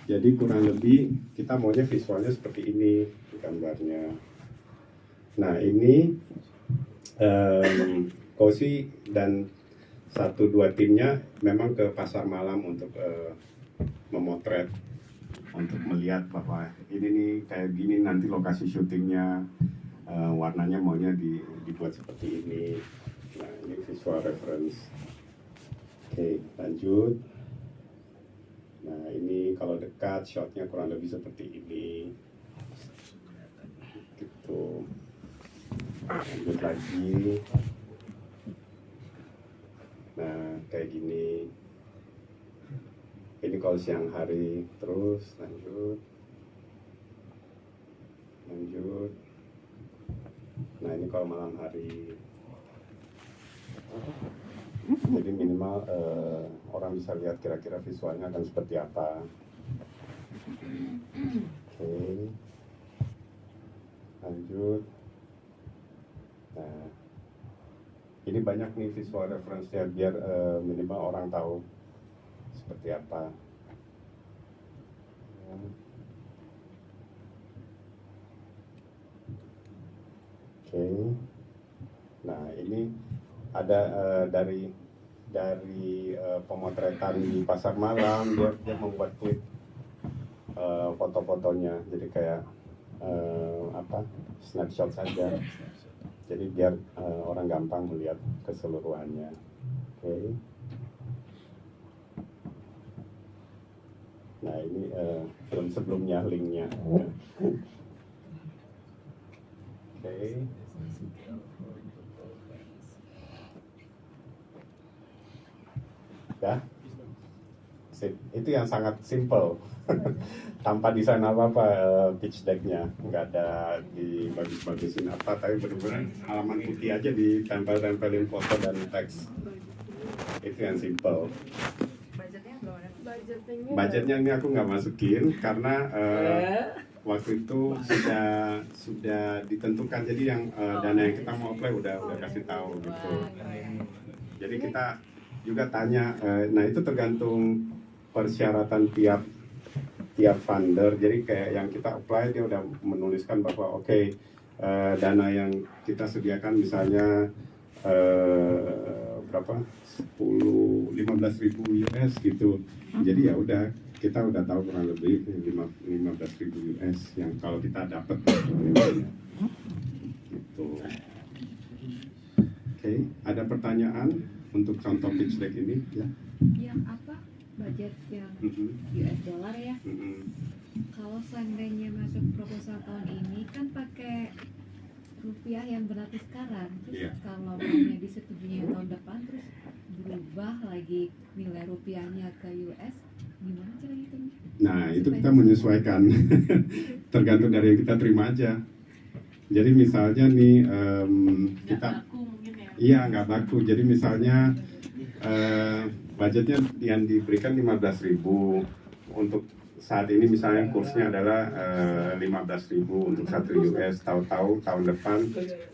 Jadi kurang lebih kita maunya visualnya seperti ini gambarnya. Nah ini Kosi dan 1-2 timnya memang ke pasar malam untuk memotret, untuk melihat bahwa ini nih kayak gini nanti lokasi syutingnya, warnanya maunya dibuat seperti ini. Nah ini visual reference. Oke, lanjut. Nah ini kalau dekat shotnya kurang lebih seperti ini gitu. Lanjut lagi. Nah kayak gini. Ini kalau siang hari. Terus lanjut. Nah ini kalau malam hari. Jadi minimal orang bisa lihat kira-kira visualnya akan seperti apa. Oke. lanjut. Nah, ini banyak nih visual reference-nya biar minimal orang tahu seperti apa. Oke. Nah, ini ada dari pemotretan di pasar malam, dia membuat klip foto-fotonya, jadi kayak snapshot saja, jadi biar orang gampang melihat keseluruhannya. Oke. Nah, ini film sebelumnya, linknya. Oke. Ya, sip. Itu yang sangat simple, tanpa desain apa-apa pitch deck-nya, nggak ada dibagus-bagusin apa, tapi benar-benar halaman putih aja ditempel-tempelin foto dan teks. Itu yang simple. Budgetnya belum ada. Budgetnya ini aku nggak masukin karena waktu itu sudah ditentukan, jadi yang dana yang kita mau apply udah kasih tahu gitu. Jadi kita juga tanya, nah itu tergantung persyaratan tiap funder. Jadi kayak yang kita apply dia udah menuliskan bahwa oke, dana yang kita sediakan misalnya berapa 15.000 US gitu. Jadi ya udah kita udah tahu kurang lebih 15.000 US yang kalau kita dapat gitu. Oke, ada pertanyaan untuk contoh pitch deck ini ya? Yang apa? Budget yang US dollar ya? Kalau seandainya masuk proposal tahun ini kan pakai rupiah yang berlaku sekarang, terus kalau maunya disetujunya tahun depan terus berubah lagi nilai rupiahnya ke US, gimana cara hitungnya? Nah, itu kita menyesuaikan tergantung dari yang kita terima aja. Jadi misalnya nih kita iya nggak baku, jadi misalnya budgetnya yang diberikan 15.000 untuk saat ini, misalnya kursnya adalah 15.000 untuk 1 US, tahu-tahu tahun depan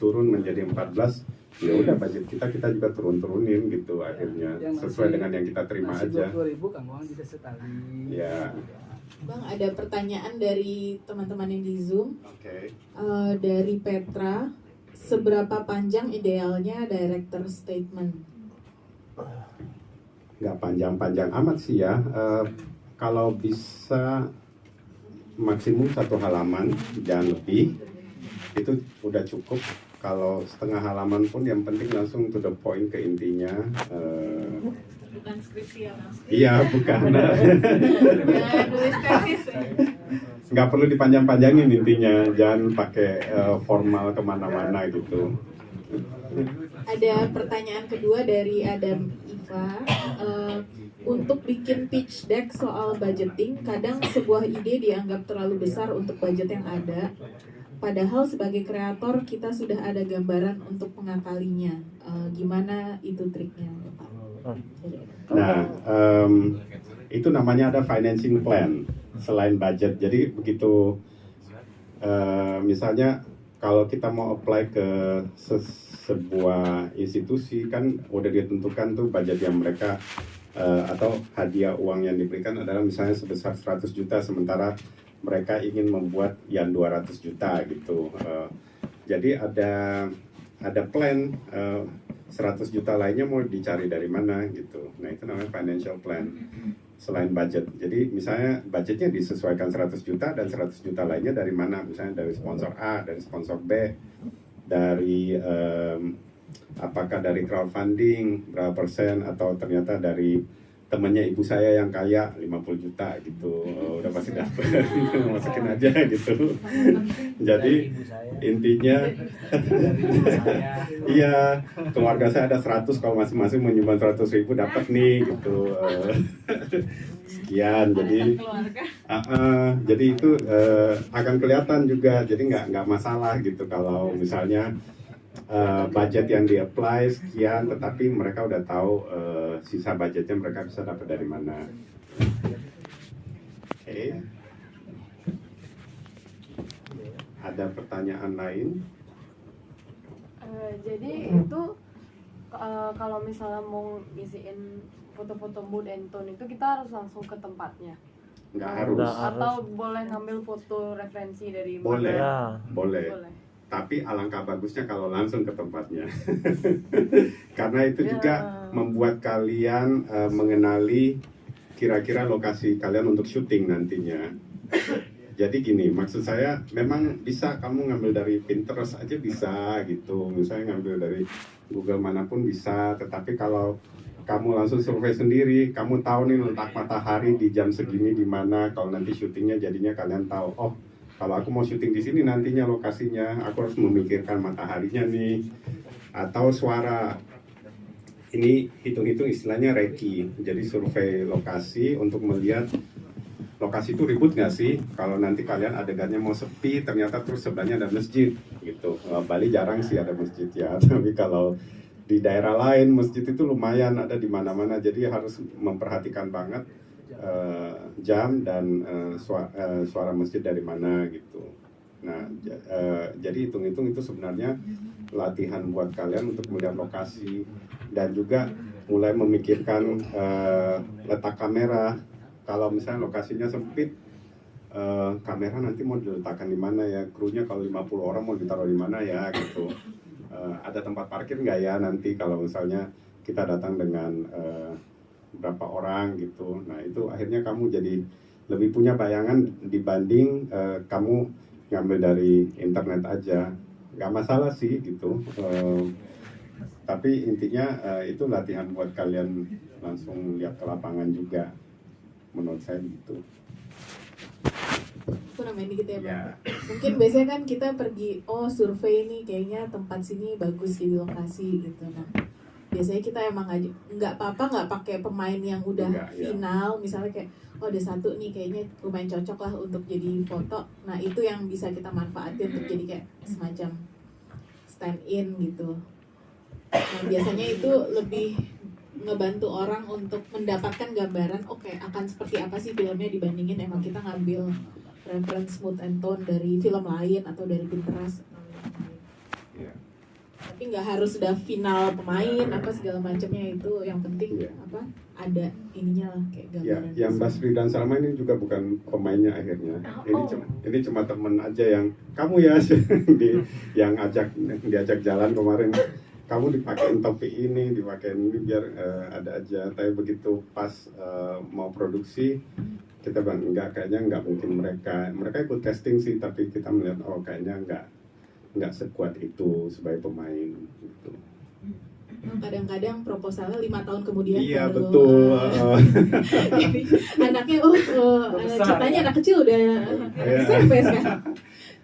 turun menjadi 14, ya udah budget kita juga turunin gitu akhirnya sesuai dengan yang kita terima aja. 20.000 Kang Wang bisa sekali. Ya. Bang, ada pertanyaan dari teman-teman yang di Zoom. Oke. Dari Petra, seberapa panjang idealnya director statement? Nggak panjang-panjang amat sih ya. Kalau bisa maksimum 1 halaman, jangan lebih, itu udah cukup. Kalau setengah halaman pun yang penting langsung to the point, ke intinya. Bukan skripsi ya Mas? Iya, bukan. Nulis tesis. Nggak perlu dipanjang-panjangin intinya, jangan pakai formal kemana-mana gitu. Ada pertanyaan kedua dari Adam Iva. Untuk bikin pitch deck soal budgeting, kadang sebuah ide dianggap terlalu besar untuk budget yang ada. Padahal sebagai kreator kita sudah ada gambaran untuk mengakalinya. Gimana itu triknya, Pak? Nah, itu namanya ada financing plan selain budget. Jadi begitu, misalnya kalau kita mau apply ke sebuah institusi, kan udah ditentukan tuh budget yang mereka atau hadiah uang yang diberikan adalah misalnya sebesar 100 juta, sementara mereka ingin membuat yang 200 juta gitu. Jadi ada plan 100 juta lainnya mau dicari dari mana gitu. Nah, itu namanya financial plan selain budget. Jadi misalnya budgetnya disesuaikan 100 juta dan 100 juta lainnya dari mana? Misalnya dari sponsor A, dari sponsor B, dari apakah dari crowdfunding berapa persen, atau ternyata dari temannya ibu saya yang kaya 50 juta gitu, udah pasti dapat, masukin aja gitu. Jadi intinya iya, keluarga saya ada 100, kalau masing-masing menyumbang 100.000 dapat nih gitu. Sekian, jadi itu akan kelihatan juga, jadi nggak masalah gitu kalau misalnya budget yang di-apply sekian, tetapi mereka udah tahu sisa budgetnya mereka bisa dapat dari mana. Oke. Ada pertanyaan lain? Jadi itu kalau misalnya mau ngisiin foto-foto mood and tone itu kita harus langsung ke tempatnya. Nggak harus. Atau boleh ngambil foto referensi dari Boleh, mana? boleh. Tapi alangkah bagusnya kalau langsung ke tempatnya. Karena itu juga membuat kalian mengenali kira-kira lokasi kalian untuk syuting nantinya. Jadi gini, maksud saya memang bisa kamu ngambil dari Pinterest aja bisa gitu. Misalnya ngambil dari Google manapun bisa, tetapi kalau kamu langsung survei sendiri, kamu tahu nih letak matahari di jam segini di mana. Kalau nanti syutingnya jadinya kalian tahu, oh kalau aku mau syuting di sini nantinya lokasinya, aku harus memikirkan mataharinya nih. Atau suara, ini hitung-hitung istilahnya reki. Jadi survei lokasi untuk melihat lokasi itu ribut nggak sih? Kalau nanti kalian adegannya mau sepi, ternyata terus sebelahnya ada masjid gitu. Bali jarang sih ada masjid ya, tapi kalau di daerah lain masjid itu lumayan ada di mana-mana. Jadi harus memperhatikan banget jam dan suara masjid dari mana gitu. Nah, jadi hitung-hitung itu sebenarnya latihan buat kalian untuk melihat lokasi dan juga mulai memikirkan letak kamera. Kalau misalnya lokasinya sempit, kamera nanti mau diletakkan di mana ya, krunya kalau 50 orang mau ditaruh di mana ya gitu. Ada tempat parkir nggak ya nanti kalau misalnya kita datang dengan berapa orang gitu. Nah itu akhirnya kamu jadi lebih punya bayangan dibanding kamu ngambil dari internet aja. Nggak masalah sih gitu. Tapi intinya itu latihan buat kalian langsung lihat ke lapangan juga. Menurut saya gitu. Aku nambahin dikit ya Bang. Mungkin biasanya kan kita pergi, oh survei nih kayaknya tempat sini bagus jadi lokasi gitu. Nah biasanya kita emang aja nggak apa-apa nggak pakai pemain yang udah final, misalnya kayak oh ada satu nih kayaknya lumayan cocok lah untuk jadi foto. Nah itu yang bisa kita manfaatin untuk jadi kayak semacam stand in gitu. Nah biasanya itu lebih ngebantu orang untuk mendapatkan gambaran oke, akan seperti apa sih filmnya dibandingin emang kita ngambil reference mood and tone dari film lain atau dari Pinterest. Tapi nggak harus udah final pemain apa segala macamnya, itu yang penting apa ada ininya lah kayak gambaran. Yang Basri dan Salma ini juga bukan pemainnya akhirnya. Ini cuma temen aja yang kamu ya yang diajak jalan kemarin. Kamu dipakein topi ini, dipakein ini biar ada aja. Tapi begitu pas mau produksi, kita bilang kayaknya nggak mungkin mereka ikut casting sih, tapi kita melihat oh kayaknya nggak sekuat itu sebagai pemain. Gitu. Kadang-kadang proposalnya 5 tahun kemudian. Iya baru, betul. Jadi anaknya ceritanya anak kecil udah SMP sekarang.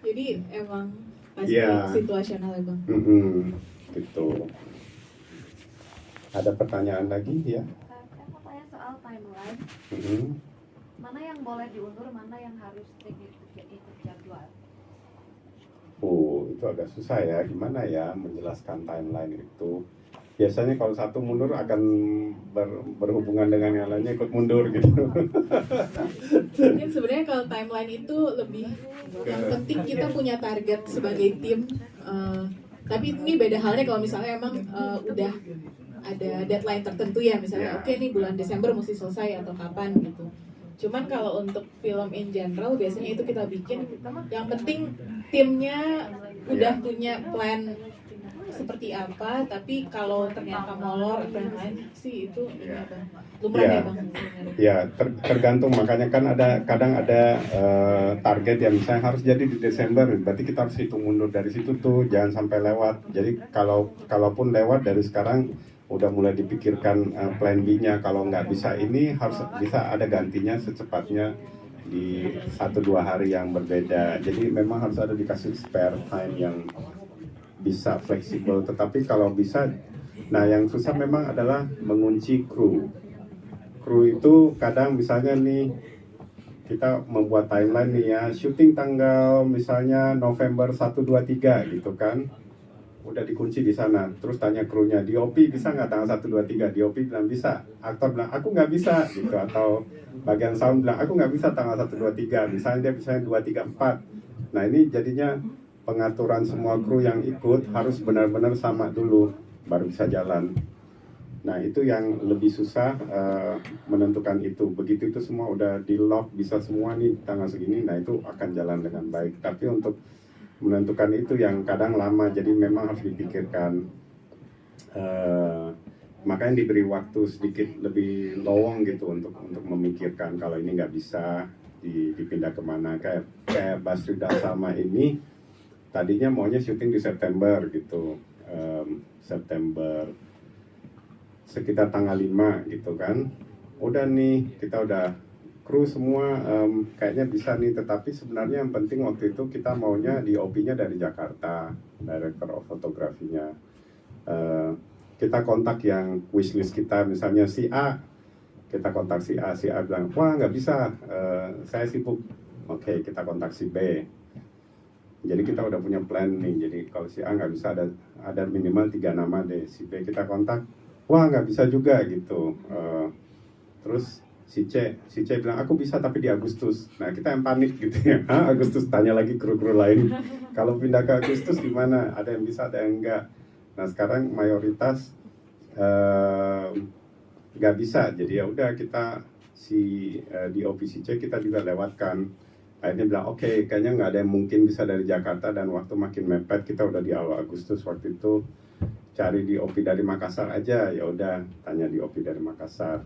Jadi emang pasti situasional ya Bang. Gitu. Ada pertanyaan lagi ya? Saya mau tanya soal timeline. Mana yang boleh diundur, mana yang harus ikut jadwal? Oh, itu agak susah ya. Gimana ya menjelaskan timeline itu? Biasanya kalau satu mundur akan berhubungan dengan yang lainnya ikut mundur gitu. Mungkin sebenarnya kalau timeline itu lebih yang penting kita punya target sebagai tim. Tapi ini beda halnya kalau misalnya emang udah ada deadline tertentu ya, misalnya oke nih bulan Desember mesti selesai atau kapan gitu. Cuman kalau untuk film in general biasanya itu kita bikin, yang penting timnya udah punya plan seperti apa, tapi kalau ternyata molor atau yang lain sih itu lumrah ya Bang. Ya, tergantung, makanya kan kadang ada target yang misalnya harus jadi di Desember, berarti kita harus hitung mundur dari situ tuh, jangan sampai lewat. Jadi kalaupun lewat dari sekarang udah mulai dipikirkan plan B-nya, kalau nggak bisa ini harus bisa ada gantinya secepatnya di 1-2 hari yang berbeda. Jadi memang harus ada dikasih spare time yang bisa fleksibel, tetapi kalau bisa, nah yang susah memang adalah mengunci kru. Kru itu kadang misalnya nih, kita membuat timeline nih ya, syuting tanggal misalnya November 1, 2, 3 gitu kan, udah dikunci di sana, terus tanya krunya, DOP bisa nggak tanggal 1, 2, 3, DOP bilang bisa, aktor bilang aku nggak bisa gitu, atau bagian sound bilang aku nggak bisa tanggal 1, 2, 3, misalnya dia 2, 3, 4. Nah ini jadinya pengaturan semua kru yang ikut harus benar-benar sama dulu baru bisa jalan. Nah itu yang lebih susah menentukan itu. Begitu itu semua udah di lock bisa semua nih tanggal segini, nah itu akan jalan dengan baik. Tapi untuk menentukan itu yang kadang lama, jadi memang harus dipikirkan. Makanya diberi waktu sedikit lebih lowong gitu untuk memikirkan kalau ini nggak bisa dipindah kemana. Kayak Basrida sama ini tadinya maunya syuting di September gitu, September sekitar tanggal 5 gitu kan. Udah nih kita udah kru semua kayaknya bisa nih, tetapi sebenarnya yang penting waktu itu kita maunya DOP-nya dari Jakarta, director of fotografinya. Kita kontak yang wishlist kita, misalnya si A, kita kontak si A bilang, wah nggak bisa, saya sibuk. Oke, kita kontak si B. Jadi kita udah punya plan nih, jadi kalau si A nggak bisa ada minimal 3 nama deh. Si B kita kontak, wah nggak bisa juga gitu. Terus si C bilang, aku bisa tapi di Agustus. Nah kita yang panik gitu ya, Agustus, tanya lagi kru-kru lain. Kalau pindah ke Agustus gimana? Ada yang bisa, ada yang enggak. Nah sekarang mayoritas nggak bisa, jadi ya udah kita di OPCC kita juga lewatkan. Akhirnya bilang oke, kayaknya nggak ada yang mungkin bisa dari Jakarta dan waktu makin mepet, kita udah di awal Agustus waktu itu cari DOP dari Makassar aja. Ya udah tanya DOP dari Makassar.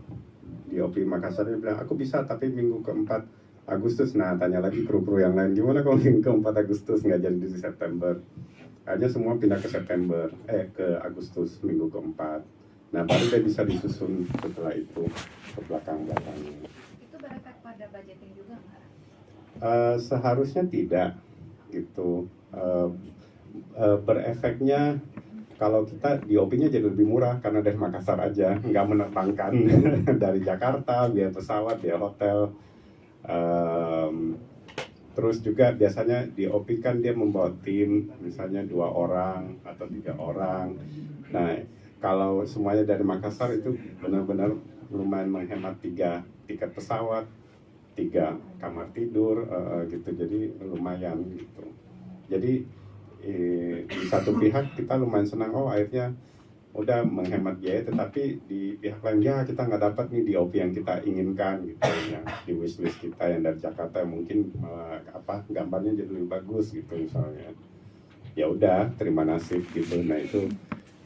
DOP Makassar dia bilang aku bisa tapi minggu keempat Agustus. Nah tanya lagi kru-kru yang lain, gimana kalau minggu keempat Agustus, nggak jadi di September. Akhirnya semua pindah ke September, ke Agustus minggu keempat. Nah baru dia bisa disusun setelah itu ke belakang-belakangnya. Itu berefek pada budgeting juga nggak? Seharusnya tidak gitu. Berefeknya kalau kita DOP-nya jadi lebih murah karena dari Makassar aja, nggak menerbangkan dari Jakarta, biaya pesawat, biaya hotel. Terus juga biasanya DOP kan dia membawa tim, misalnya 2 orang atau 3 orang. Nah, kalau semuanya dari Makassar itu benar-benar lumayan menghemat 3 tiket pesawat, 3 kamar tidur, gitu. Jadi lumayan gitu. Jadi di satu pihak kita lumayan senang, oh akhirnya udah menghemat biaya, tetapi di pihak lain ya kita nggak dapat nih DOP yang kita inginkan gitu, yang di wishlist kita yang dari Jakarta mungkin gambarnya jadi lebih bagus gitu misalnya. Ya udah terima nasib gitu. Nah itu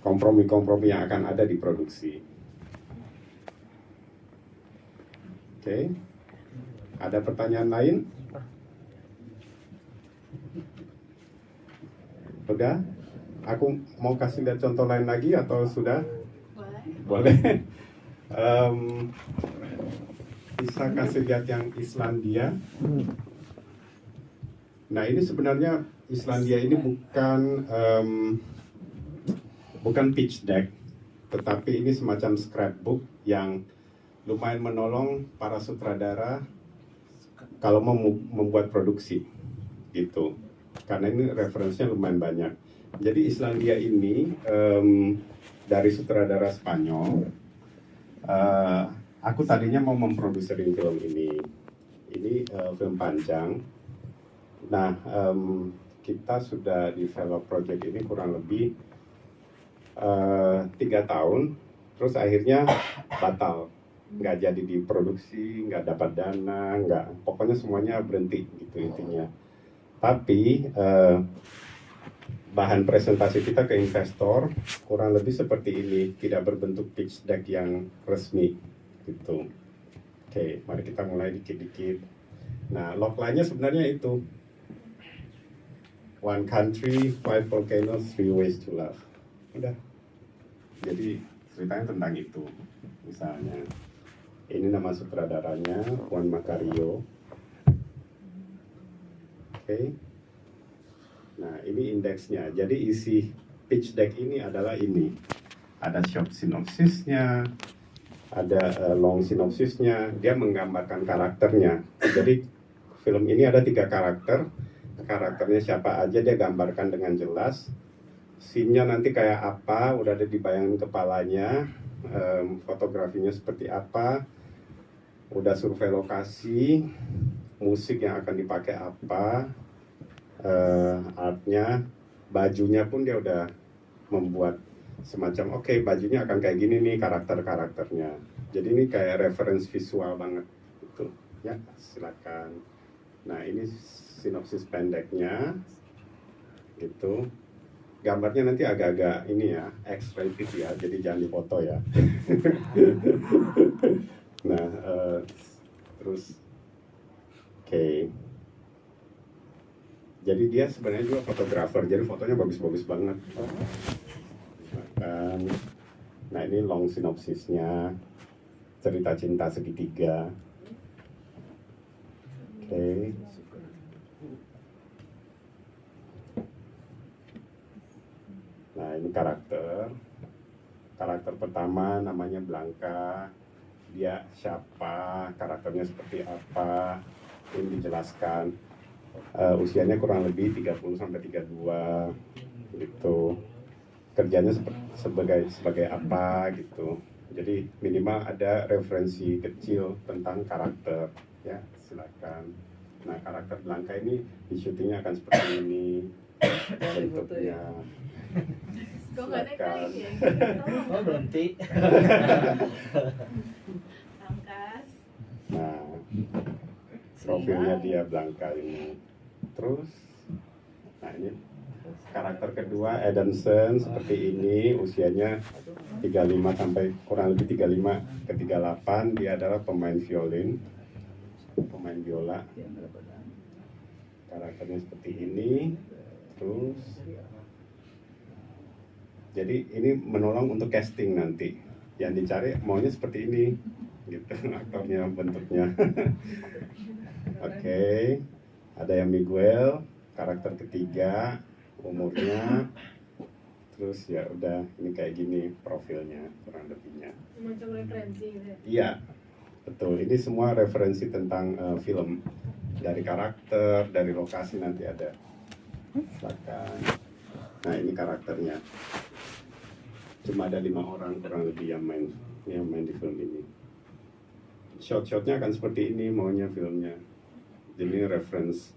kompromi-kompromi yang akan ada di produksi. Oke. Ada pertanyaan lain? Udah? Aku mau kasih lihat contoh lain lagi atau sudah? Boleh. Bisa kasih lihat yang Islandia. Nah ini sebenarnya Islandia ini bukan pitch deck, tetapi ini semacam scrapbook yang lumayan menolong para sutradara kalau mau membuat produksi gitu. Karena ini referensinya lumayan banyak. Jadi Islandia ini dari sutradara Spanyol. Aku tadinya mau memproduksi film ini. Ini film panjang. Nah, kita sudah develop project ini kurang lebih 3 tahun. Terus akhirnya batal, nggak jadi diproduksi, nggak dapat dana, pokoknya semuanya berhenti gitu intinya. Tapi bahan presentasi kita ke investor kurang lebih seperti ini, tidak berbentuk pitch deck yang resmi gitu. Oke, mari kita mulai dikit-dikit. Nah, logline-nya sebenarnya itu One Country, 5 Volcanoes, 3 Ways to Love. Udah. Jadi ceritanya tentang itu. Misalnya, ini nama sutradaranya Juan Macario. Oke. Nah, ini indeksnya. Jadi isi pitch deck ini adalah ini. Ada short synopsisnya, ada long synopsisnya. Dia menggambarkan karakternya. Jadi film ini ada 3 karakter. Karakternya siapa aja dia gambarkan dengan jelas. Scene-nya nanti kayak apa, udah ada dibayangin kepalanya. Fotografinya seperti apa. Udah survei lokasi. Musik yang akan dipakai apa. artnya, bajunya pun dia udah membuat semacam oke, bajunya akan kayak gini nih karakter-karakternya. Jadi ini kayak reference visual banget gitu. Ya, silakan. Nah, ini sinopsis pendeknya gitu. Gambarnya nanti agak-agak ini ya, X-rated ya, jadi jangan dipoto ya. Nah, terus oke. Jadi dia sebenarnya juga fotografer, jadi fotonya bagus-bagus banget. Nah, ini long sinopsisnya, cerita cinta segitiga. Oke. Nah, ini karakter pertama namanya Blanca. Dia siapa, karakternya seperti apa, ini dijelaskan. Usianya kurang lebih 30-32 gitu. Kerjanya sebagai apa gitu. Jadi minimal ada referensi kecil tentang karakter, ya silakan. Nah, karakter Blanca ini di syutingnya akan seperti ini bentuknya. Silakan. Oh, berhenti. Nah, profilnya dia Blanca ini. Terus, nah ini karakter kedua Adamson seperti ini, usianya 35 sampai kurang lebih 35 ke 38. Dia adalah pemain violin, pemain biola. Karakternya seperti ini. Terus, jadi ini menolong untuk casting nanti. Yang dicari maunya seperti ini, gitu aktornya, bentuknya. Oke. Ada yang Miguel, karakter ketiga, umurnya, terus ya udah ini kayak gini profilnya kurang lebihnya. Macam referensi gitu. Iya, betul. Ini semua referensi tentang film, dari karakter, dari lokasi nanti ada. Silakan. Nah, ini karakternya. Cuma ada 5 orang kurang lebih yang main di film ini. Shot-shotnya akan seperti ini maunya filmnya. Jadi reference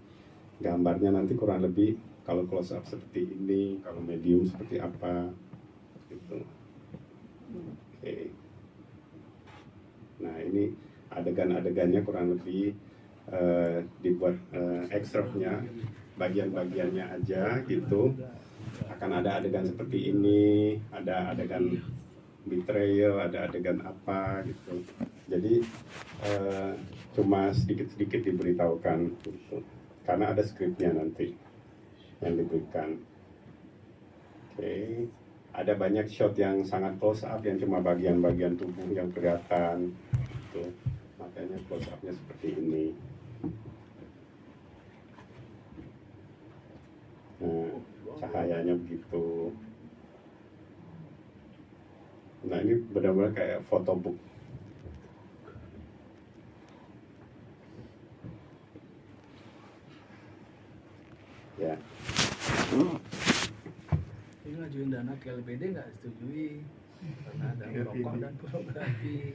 gambarnya nanti kurang lebih kalau close up seperti ini, kalau medium seperti apa gitu. Oke. Nah, ini adegan-adegannya kurang lebih dibuat excerpt-nya, bagian-bagiannya aja gitu. Akan ada adegan seperti ini, ada adegan betrayal, ada adegan apa gitu. Jadi cuma sedikit-sedikit diberitahukan gitu. Karena ada skripnya nanti yang diberikan. Oke. Ada banyak shot yang sangat close up yang cuma bagian-bagian tubuh yang kelihatan gitu. Makanya close up-nya seperti ini. Nah, cahayanya begitu. Nah, ini benar-benar kayak photobook. Ya. Ini ngajuin dana ke LPD nggak setujui karena ada rokok dan pornografi.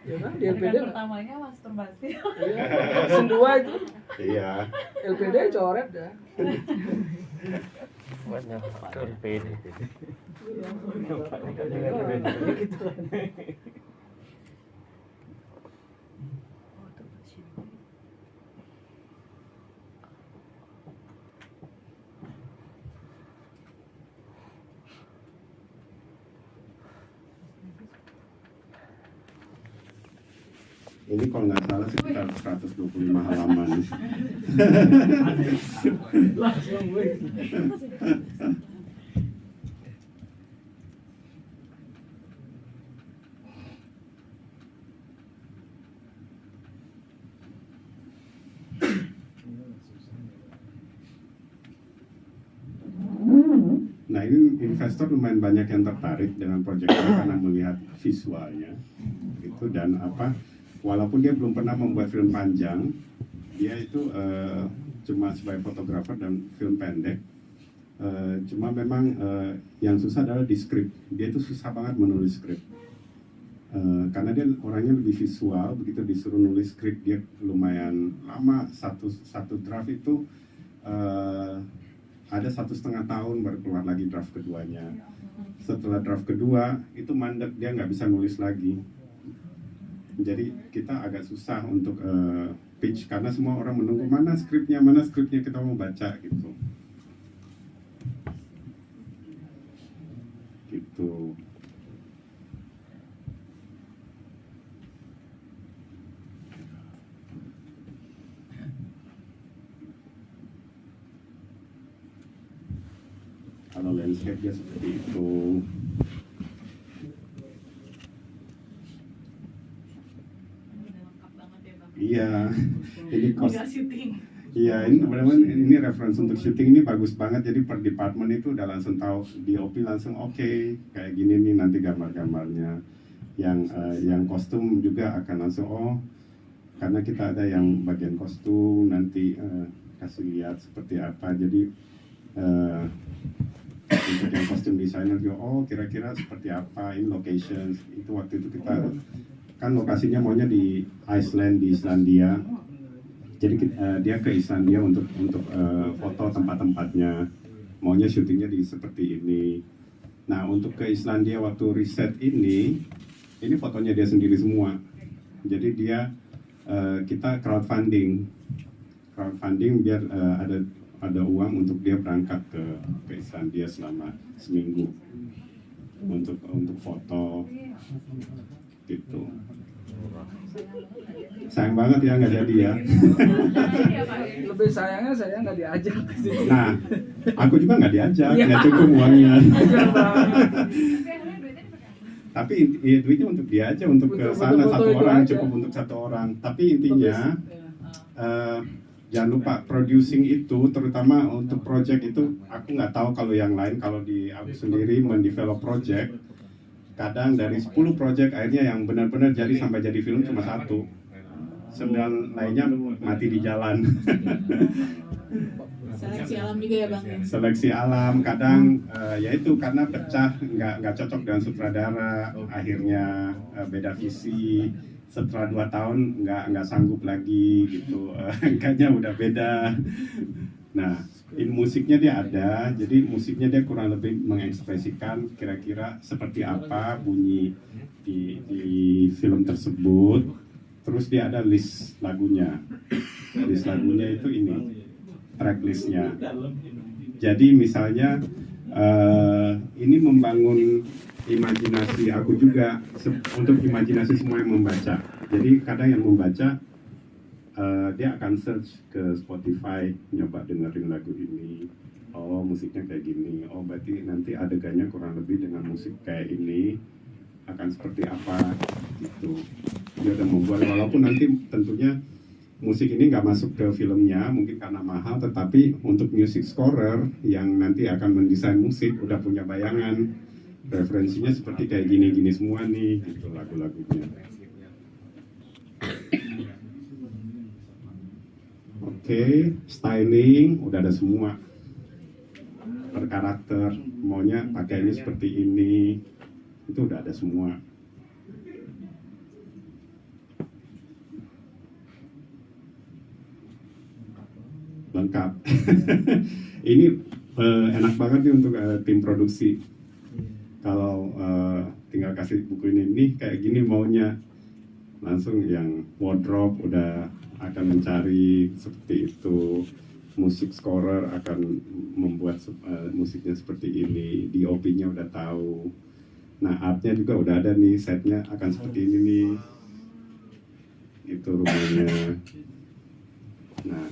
Ya kan di LPD pertamanya masturbasi. Iya, vaksin 2 itu. Iya. LPD coret dah. Banyak LPD. Gitu kan. Ini kalau nggak salah sekitar 125 halaman. Nah, ini investor lumayan banyak yang tertarik dengan proyek ini karena melihat visualnya gitu, dan apa, walaupun dia belum pernah membuat film panjang, dia itu cuma sebagai fotografer dan film pendek. Cuma memang yang susah adalah di skrip. Dia itu susah banget menulis skrip karena dia orangnya lebih visual, begitu disuruh nulis skrip dia lumayan lama, satu draft itu ada 1,5 tahun baru keluar lagi draft keduanya. Setelah draft kedua itu mandek, dia nggak bisa nulis lagi. Jadi kita agak susah untuk pitch karena semua orang menunggu mana skripnya kita mau baca gitu. Gitu. Kalau landscape dia seperti itu. Iya, ini Iya, ini teman-teman ini reference untuk syuting ini bagus banget. Jadi per department itu udah langsung tahu, DOP langsung oke, kayak gini nih nanti gambar-gambarnya. Yang kostum juga akan langsung karena kita ada yang bagian kostum nanti kasih lihat seperti apa. Jadi untuk yang kostum designer juga kira-kira seperti apa ini location. Itu waktu itu kita kan lokasinya maunya di Iceland, di Islandia. Jadi dia ke Islandia untuk foto tempat-tempatnya, maunya syutingnya di seperti ini. Nah untuk ke Islandia waktu riset ini fotonya dia sendiri semua. Jadi dia kita crowdfunding biar ada uang untuk dia berangkat ke Islandia selama seminggu untuk foto gitu. Sayang banget ya nggak jadi ya. Lebih sayangnya saya nggak diajak ke sini. Nah, aku juga nggak diajak, nggak cukup uangnya. Tapi duitnya untuk dia aja, untuk ke sana satu orang, cukup untuk satu orang. Tapi intinya jangan lupa producing itu, terutama untuk project itu, aku nggak tahu kalau yang lain. Kalau di aku sendiri mendevelop project, kadang dari 10 project akhirnya yang benar-benar jadi sampai jadi film cuma 1. 9 lainnya mati di jalan. Seleksi alam juga ya Bang? Seleksi alam, kadang ya itu karena pecah, nggak cocok dengan sutradara, akhirnya beda visi. Setelah 2 tahun nggak sanggup lagi gitu, angkanya udah beda. Nah, ini musiknya dia ada, jadi musiknya dia kurang lebih mengekspresikan kira-kira seperti apa bunyi di film tersebut. Terus dia ada list lagunya itu ini track listnya. Jadi misalnya ini membangun imajinasi aku juga untuk imajinasi semua yang membaca. Jadi kadang yang membaca dia akan search ke Spotify, nyoba dengerin lagu ini. Oh musiknya kayak gini. Oh berarti nanti adegannya kurang lebih dengan musik kayak ini akan seperti apa gitu. Dia udah membuat, walaupun nanti tentunya musik ini nggak masuk ke filmnya mungkin karena mahal, tetapi untuk music scorer yang nanti akan mendesain musik udah punya bayangan referensinya seperti kayak gini-gini semua nih gitu lagu-lagunya. Oke, styling udah ada semua per karakter, maunya pakainya seperti ini, itu udah ada semua. Lengkap. Ini enak banget nih untuk tim produksi. Kalau tinggal kasih buku ini kayak gini maunya, langsung yang wardrobe udah akan mencari seperti itu, musik scorer akan membuat musiknya seperti ini, DOP-nya udah tahu. Nah art-nya juga udah ada nih, setnya akan seperti ini nih, itu rumahnya. Nah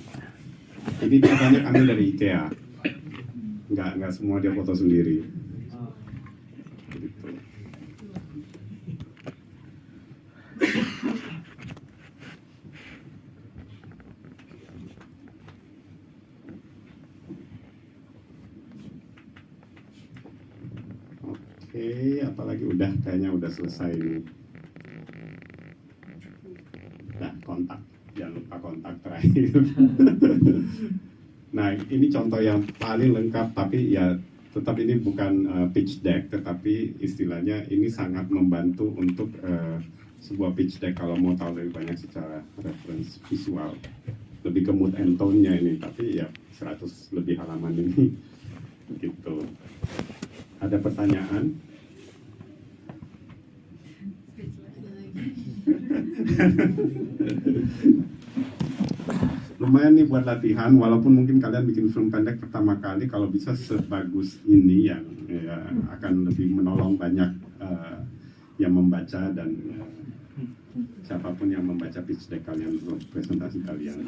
ini dia banyak ambil dari IKEA, nggak semua dia foto sendiri. Gitu. Oke, apalagi kayaknya udah selesai nih. Nah, kontak, jangan lupa kontak terakhir. Nah, ini contoh yang paling lengkap, tapi ya tetap ini bukan pitch deck, tetapi istilahnya ini sangat membantu untuk sebuah pitch deck kalau mau tahu lebih banyak secara reference visual. Lebih ke mood and tone-nya ini, tapi ya 100 lebih halaman ini gitu. Ada pertanyaan? Lumayan nih buat latihan, walaupun mungkin kalian bikin film pendek pertama kali, kalau bisa sebagus ini yang ya, akan lebih menolong banyak yang membaca dan siapapun yang membaca pitch deck kalian untuk presentasi kalian.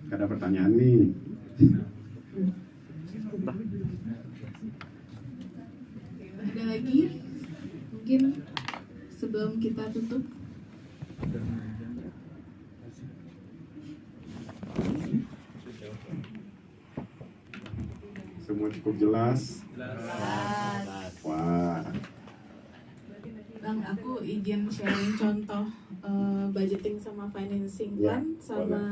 Ada pertanyaan nih? Ada lagi? Mungkin sebelum kita tutup. Semua cukup jelas? Wah. Bang, aku izin sharing contoh budgeting sama financing Ya, plan sama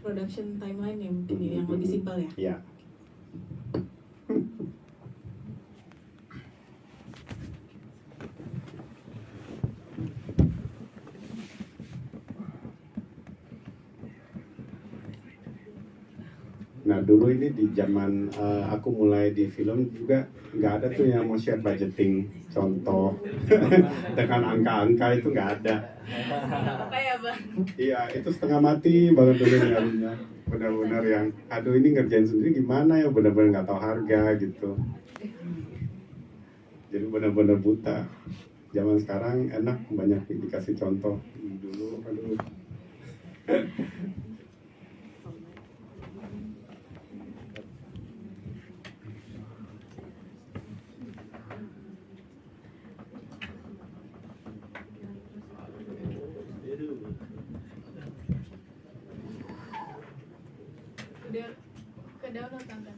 production timeline ya mungkin ya, yang lebih simpel ya. Ya. Nah dulu ini di zaman aku mulai di film juga nggak ada tuh yang mau share budgeting contoh dengan angka-angka, itu nggak ada. Apa ya bang? Iya itu setengah mati banget dulu nyarinya, benar-benar yang aduh ini ngerjain sendiri gimana ya, benar-benar nggak tahu harga gitu. Jadi benar-benar buta. Zaman sekarang enak, banyak dikasih contoh. Dulu aduh. Udah ke download tante.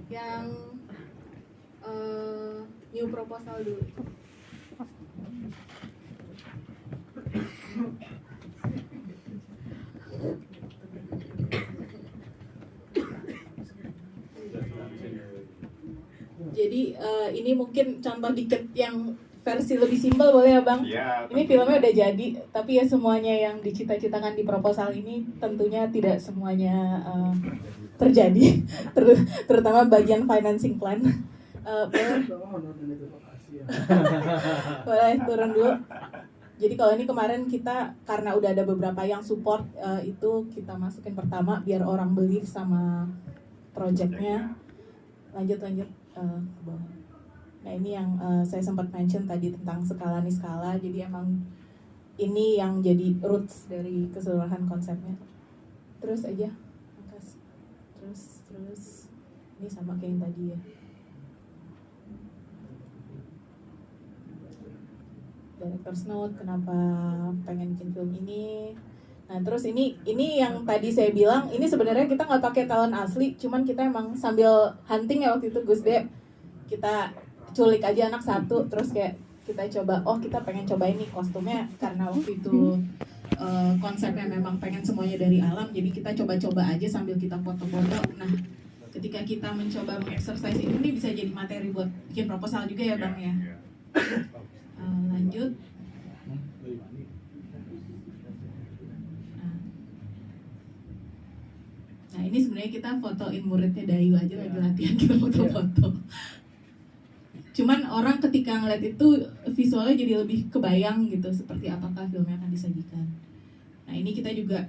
Yang new proposal dulu. Jadi ini mungkin contoh dikit yang versi lebih simpel boleh ya bang? Ya, ini filmnya udah jadi, tapi ya semuanya yang dicita-citakan di proposal ini tentunya tidak semuanya terjadi, terutama bagian financing plan. Boleh turun dulu. Jadi kalau ini kemarin kita karena udah ada beberapa yang support itu kita masukin pertama biar orang believe sama projectnya. Lanjut. Nah ini yang saya sempat mention tadi tentang skala nih skala. Jadi emang ini yang jadi roots dari keseluruhan konsepnya. Terus aja, angkas. Terus ini sama kayak yang tadi ya. Director's note, kenapa pengen bikin film ini. Nah terus ini yang tadi saya bilang, ini sebenarnya kita nggak pakai talent asli, cuman kita emang sambil hunting ya waktu itu Gus De, kita culik aja anak satu, terus kayak kita coba, oh kita pengen coba ini kostumnya karena waktu itu konsepnya memang pengen semuanya dari alam, jadi kita coba-coba aja sambil kita foto-foto. Nah ketika kita mencoba mengeksersis ini bisa jadi materi buat bikin proposal juga ya Bang ya. Lanjut. Nah ini sebenarnya kita fotoin muridnya Dayu aja lagi latihan, kita foto-foto. Cuman orang ketika ngeliat itu visualnya jadi lebih kebayang gitu seperti apakah filmnya akan disajikan. Nah ini kita juga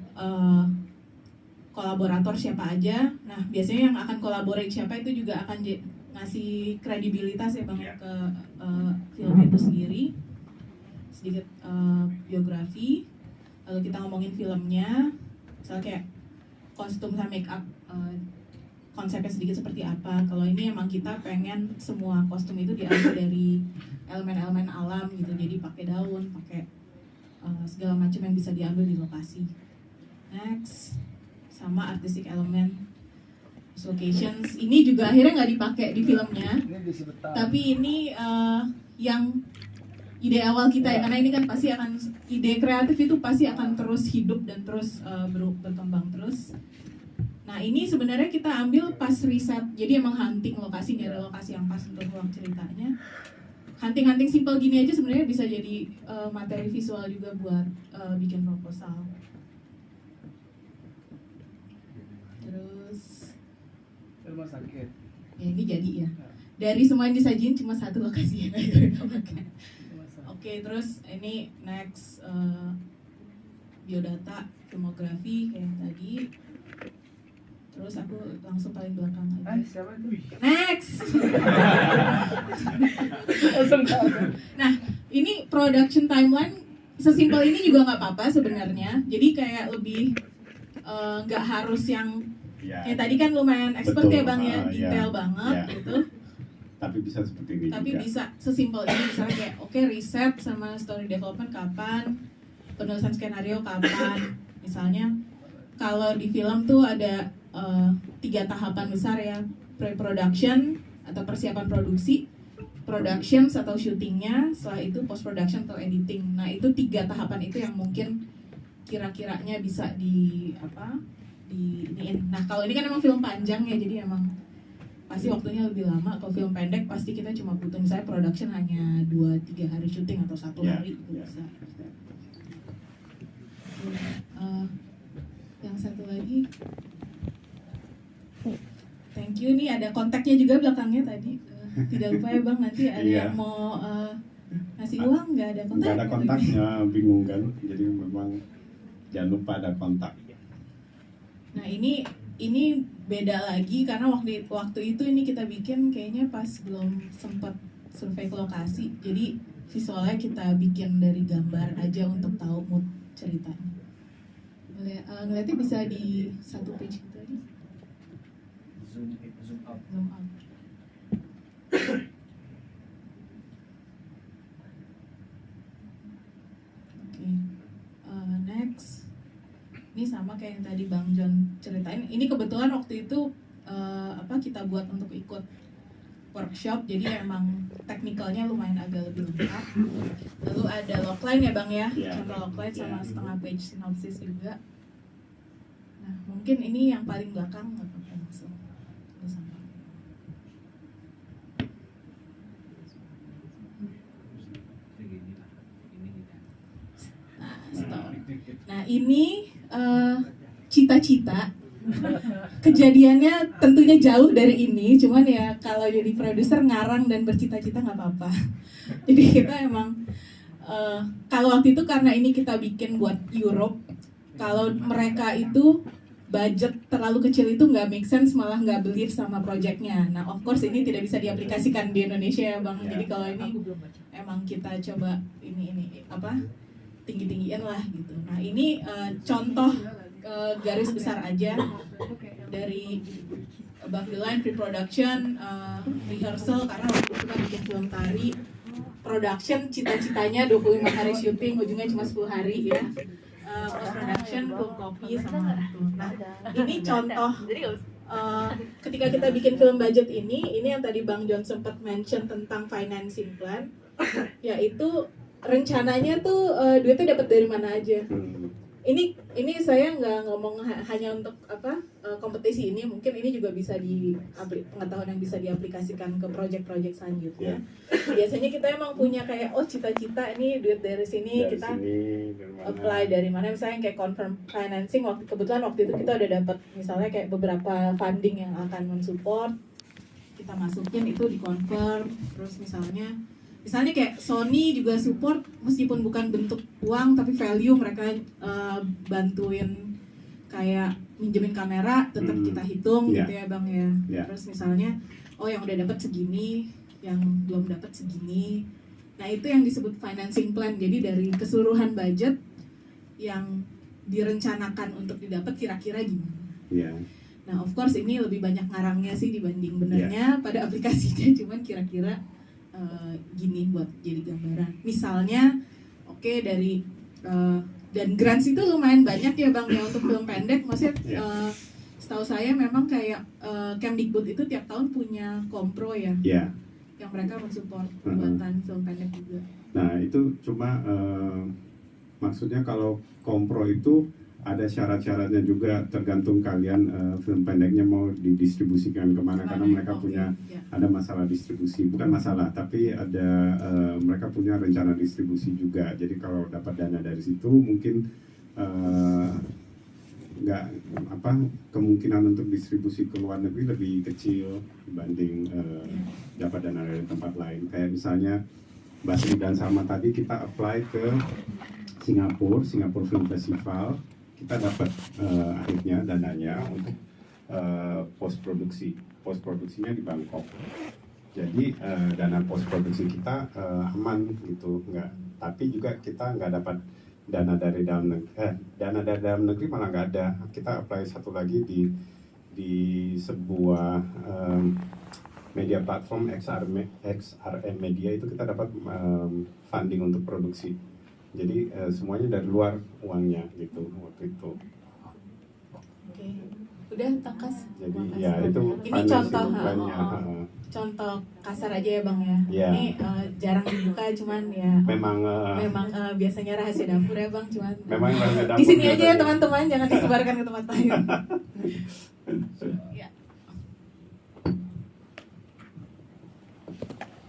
kolaborator siapa aja. Nah biasanya yang akan collaborate siapa itu juga akan ngasih kredibilitas ya Bang ke film itu sendiri. Sedikit biografi. Lalu kita ngomongin filmnya, misalnya kayak kostum sama make up, konsepnya sedikit seperti apa. Kalau ini emang kita pengen semua kostum itu diambil dari elemen-elemen alam gitu, jadi pakai daun, pakai segala macam yang bisa diambil di lokasi. Nah Next, sama artistic element, locations. Ini juga akhirnya nggak dipakai di filmnya, tapi ini yang ide awal kita ya, karena ini kan pasti akan, ide kreatif itu pasti akan terus hidup dan terus berkembang terus. Nah ini sebenarnya kita ambil pas riset, jadi emang hunting lokasi, nyari lokasi yang pas untuk ruang ceritanya. Hunting simple gini aja sebenarnya bisa jadi materi visual juga buat bikin proposal. Terus Rumah sakit. ya ini jadi ya. Dari semua yang disajiin cuma satu lokasi yang mereka pakai. Oke, terus ini next biodata, filmografi kayak yang tadi. Terus aku langsung paling belakang aja. Siapa itu? Next. Nah, ini production timeline sesimpel ini juga nggak apa-apa sebenarnya. Jadi kayak lebih nggak harus yang tadi kan lumayan expert ya Bang ya, detail banget gitu. Tapi bisa seperti ini Tapi juga. bisa sesimpel ini, misalnya kayak oke, riset sama story development kapan, penulisan skenario kapan. Misalnya kalau di film tuh ada 3 tahapan besar ya, pre-production atau persiapan produksi, production atau syutingnya, setelah itu post production atau editing. Nah itu 3 tahapan itu yang mungkin kira-kiranya bisa iniin. Nah kalau ini kan emang film panjang ya, jadi emang pasti waktunya lebih lama. Kalau film pendek pasti kita cuma butuh misalnya production hanya 2-3 hari syuting atau 1 hari itu bisa. Yang satu lagi, thank you, nih ada kontaknya juga belakangnya tadi. Tidak lupa ya Bang, nanti ada yang mau ngasih uang, nggak ada kontak. Nggak ada kontaknya, bingung kan. Jadi memang jangan lupa ada kontak. Nah ini beda lagi karena waktu itu ini kita bikin kayaknya pas belum sempat survei ke lokasi. Jadi visualnya kita bikin dari gambar aja untuk tahu mood ceritanya. Ngeliatnya bisa di 1 page gitu aja. Zoom out. Oke. Next. Ini sama kayak yang tadi Bang John ceritain. Ini kebetulan waktu itu kita buat untuk ikut workshop, jadi emang teknikalnya lumayan agak lebih lengkap. Lalu ada logline ya Bang ya, contoh logline sama setengah page sinopsis juga. Nah mungkin ini yang paling belakang, nggak apa-apa langsung. Nah ini cita-cita, kejadiannya tentunya jauh dari ini, cuman ya kalau jadi produser ngarang dan bercita-cita nggak apa-apa. Jadi kita emang kalau waktu itu karena ini kita bikin buat Europe, kalau mereka itu budget terlalu kecil itu nggak make sense, malah nggak believe sama projectnya. Nah of course ini tidak bisa diaplikasikan di Indonesia ya Bang. Jadi kalau ini emang kita coba ini tinggi-tinggiin lah gitu. Nah ini contoh garis besar aja dari above the line, pre-production, rehearsal, karena waktu itu kita bikin film tari. Production cita-citanya 25 hari syuting, ujungnya cuma 10 hari ya. Post production, film copy sama itu. Nah ini contoh ketika kita bikin film budget ini yang tadi Bang John sempat mention tentang financing plan, yaitu rencananya tuh duitnya dapat dari mana aja. Ini saya nggak ngomong hanya untuk kompetisi ini, mungkin ini juga bisa pengetahuan yang bisa diaplikasikan ke project-project selanjutnya. Biasanya kita emang punya kayak cita-cita ini duit dari sini, kita apply dari mana, misalnya kayak confirm financing. Kebetulan waktu itu kita udah dapat misalnya kayak beberapa funding yang akan mensupport, kita masukin itu di confirm. Terus misalnya kayak Sony juga support, meskipun bukan bentuk uang tapi value, mereka bantuin kayak minjemin kamera, tetap kita hitung gitu ya Bang ya. Terus misalnya yang udah dapat segini, yang belum dapat segini. Nah itu yang disebut financing plan. Jadi dari keseluruhan budget yang direncanakan untuk didapat kira-kira gimana. Nah of course ini lebih banyak ngarangnya sih dibanding benernya pada aplikasinya, cuman kira-kira gini buat jadi gambaran. Misalnya dari Dan grants itu lumayan banyak ya Bang ya untuk film pendek. Maksudnya setahu saya memang kayak Kemdikbud itu tiap tahun punya kompro ya. Iya. Yang mereka mensupport pembuatan film pendek juga. Nah itu cuma maksudnya kalau kompro itu ada syarat-syaratnya juga, tergantung kalian film pendeknya mau didistribusikan kemana, karena mereka punya ada masalah distribusi, bukan masalah tapi ada mereka punya rencana distribusi juga. Jadi kalau dapat dana dari situ mungkin nggak kemungkinan untuk distribusi ke luar negeri lebih kecil dibanding dapat dana dari tempat lain. Kayak misalnya Basri dan Salma tadi kita apply ke Singapura Film Festival, kita dapat akhirnya dananya untuk post produksinya di Bangkok. Jadi dana post produksi kita aman gitu, tapi juga kita nggak dapat dana dari dalam negeri malah nggak ada. Kita apply satu lagi di sebuah media platform XRM Media, itu kita dapat funding untuk produksi. Jadi semuanya dari luar uangnya gitu waktu itu. Oke, udah Takas. Jadi ya itu ini contoh contoh kasar aja ya Bang ya. Yeah. Ini jarang dibuka, cuman ya memang biasanya rahasia dapur ya Bang, cuman memang rahasia dapur. Di sini aja ya teman-teman, jangan disebarkan ke tempat lain. Ya.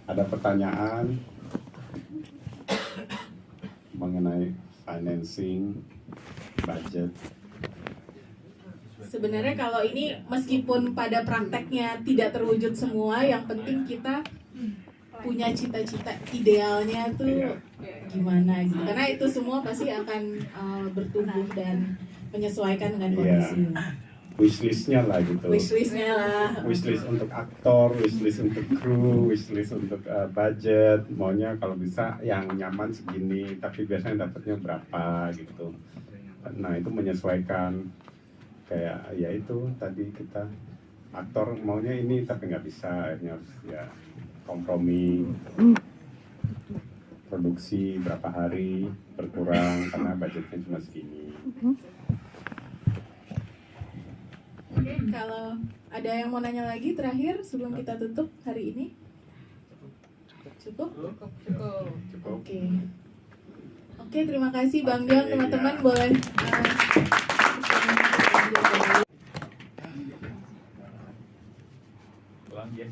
Ada pertanyaan mengenai financing, budget? Sebenarnya kalau ini meskipun pada prakteknya tidak terwujud semua, yang penting kita punya cita-cita idealnya tuh gimana gitu. Karena itu semua pasti akan bertumbuh dan menyesuaikan dengan kondisi. Wishlistnya lah gitu. Wishlistnya lah. Wishlist untuk aktor, wishlist untuk kru, wishlist untuk budget. Maunya kalau bisa yang nyaman segini, tapi biasanya dapatnya berapa gitu. Nah itu menyesuaikan. Kayak ya itu tadi kita aktor maunya ini tapi nggak bisa, akhirnya harus ya kompromi. Produksi berapa hari berkurang karena budgetnya cuma segini. Oke, kalau ada yang mau nanya lagi terakhir sebelum kita tutup hari ini? Cukup? Oke, terima kasih Bang Dion, teman-teman boleh Pulang dia,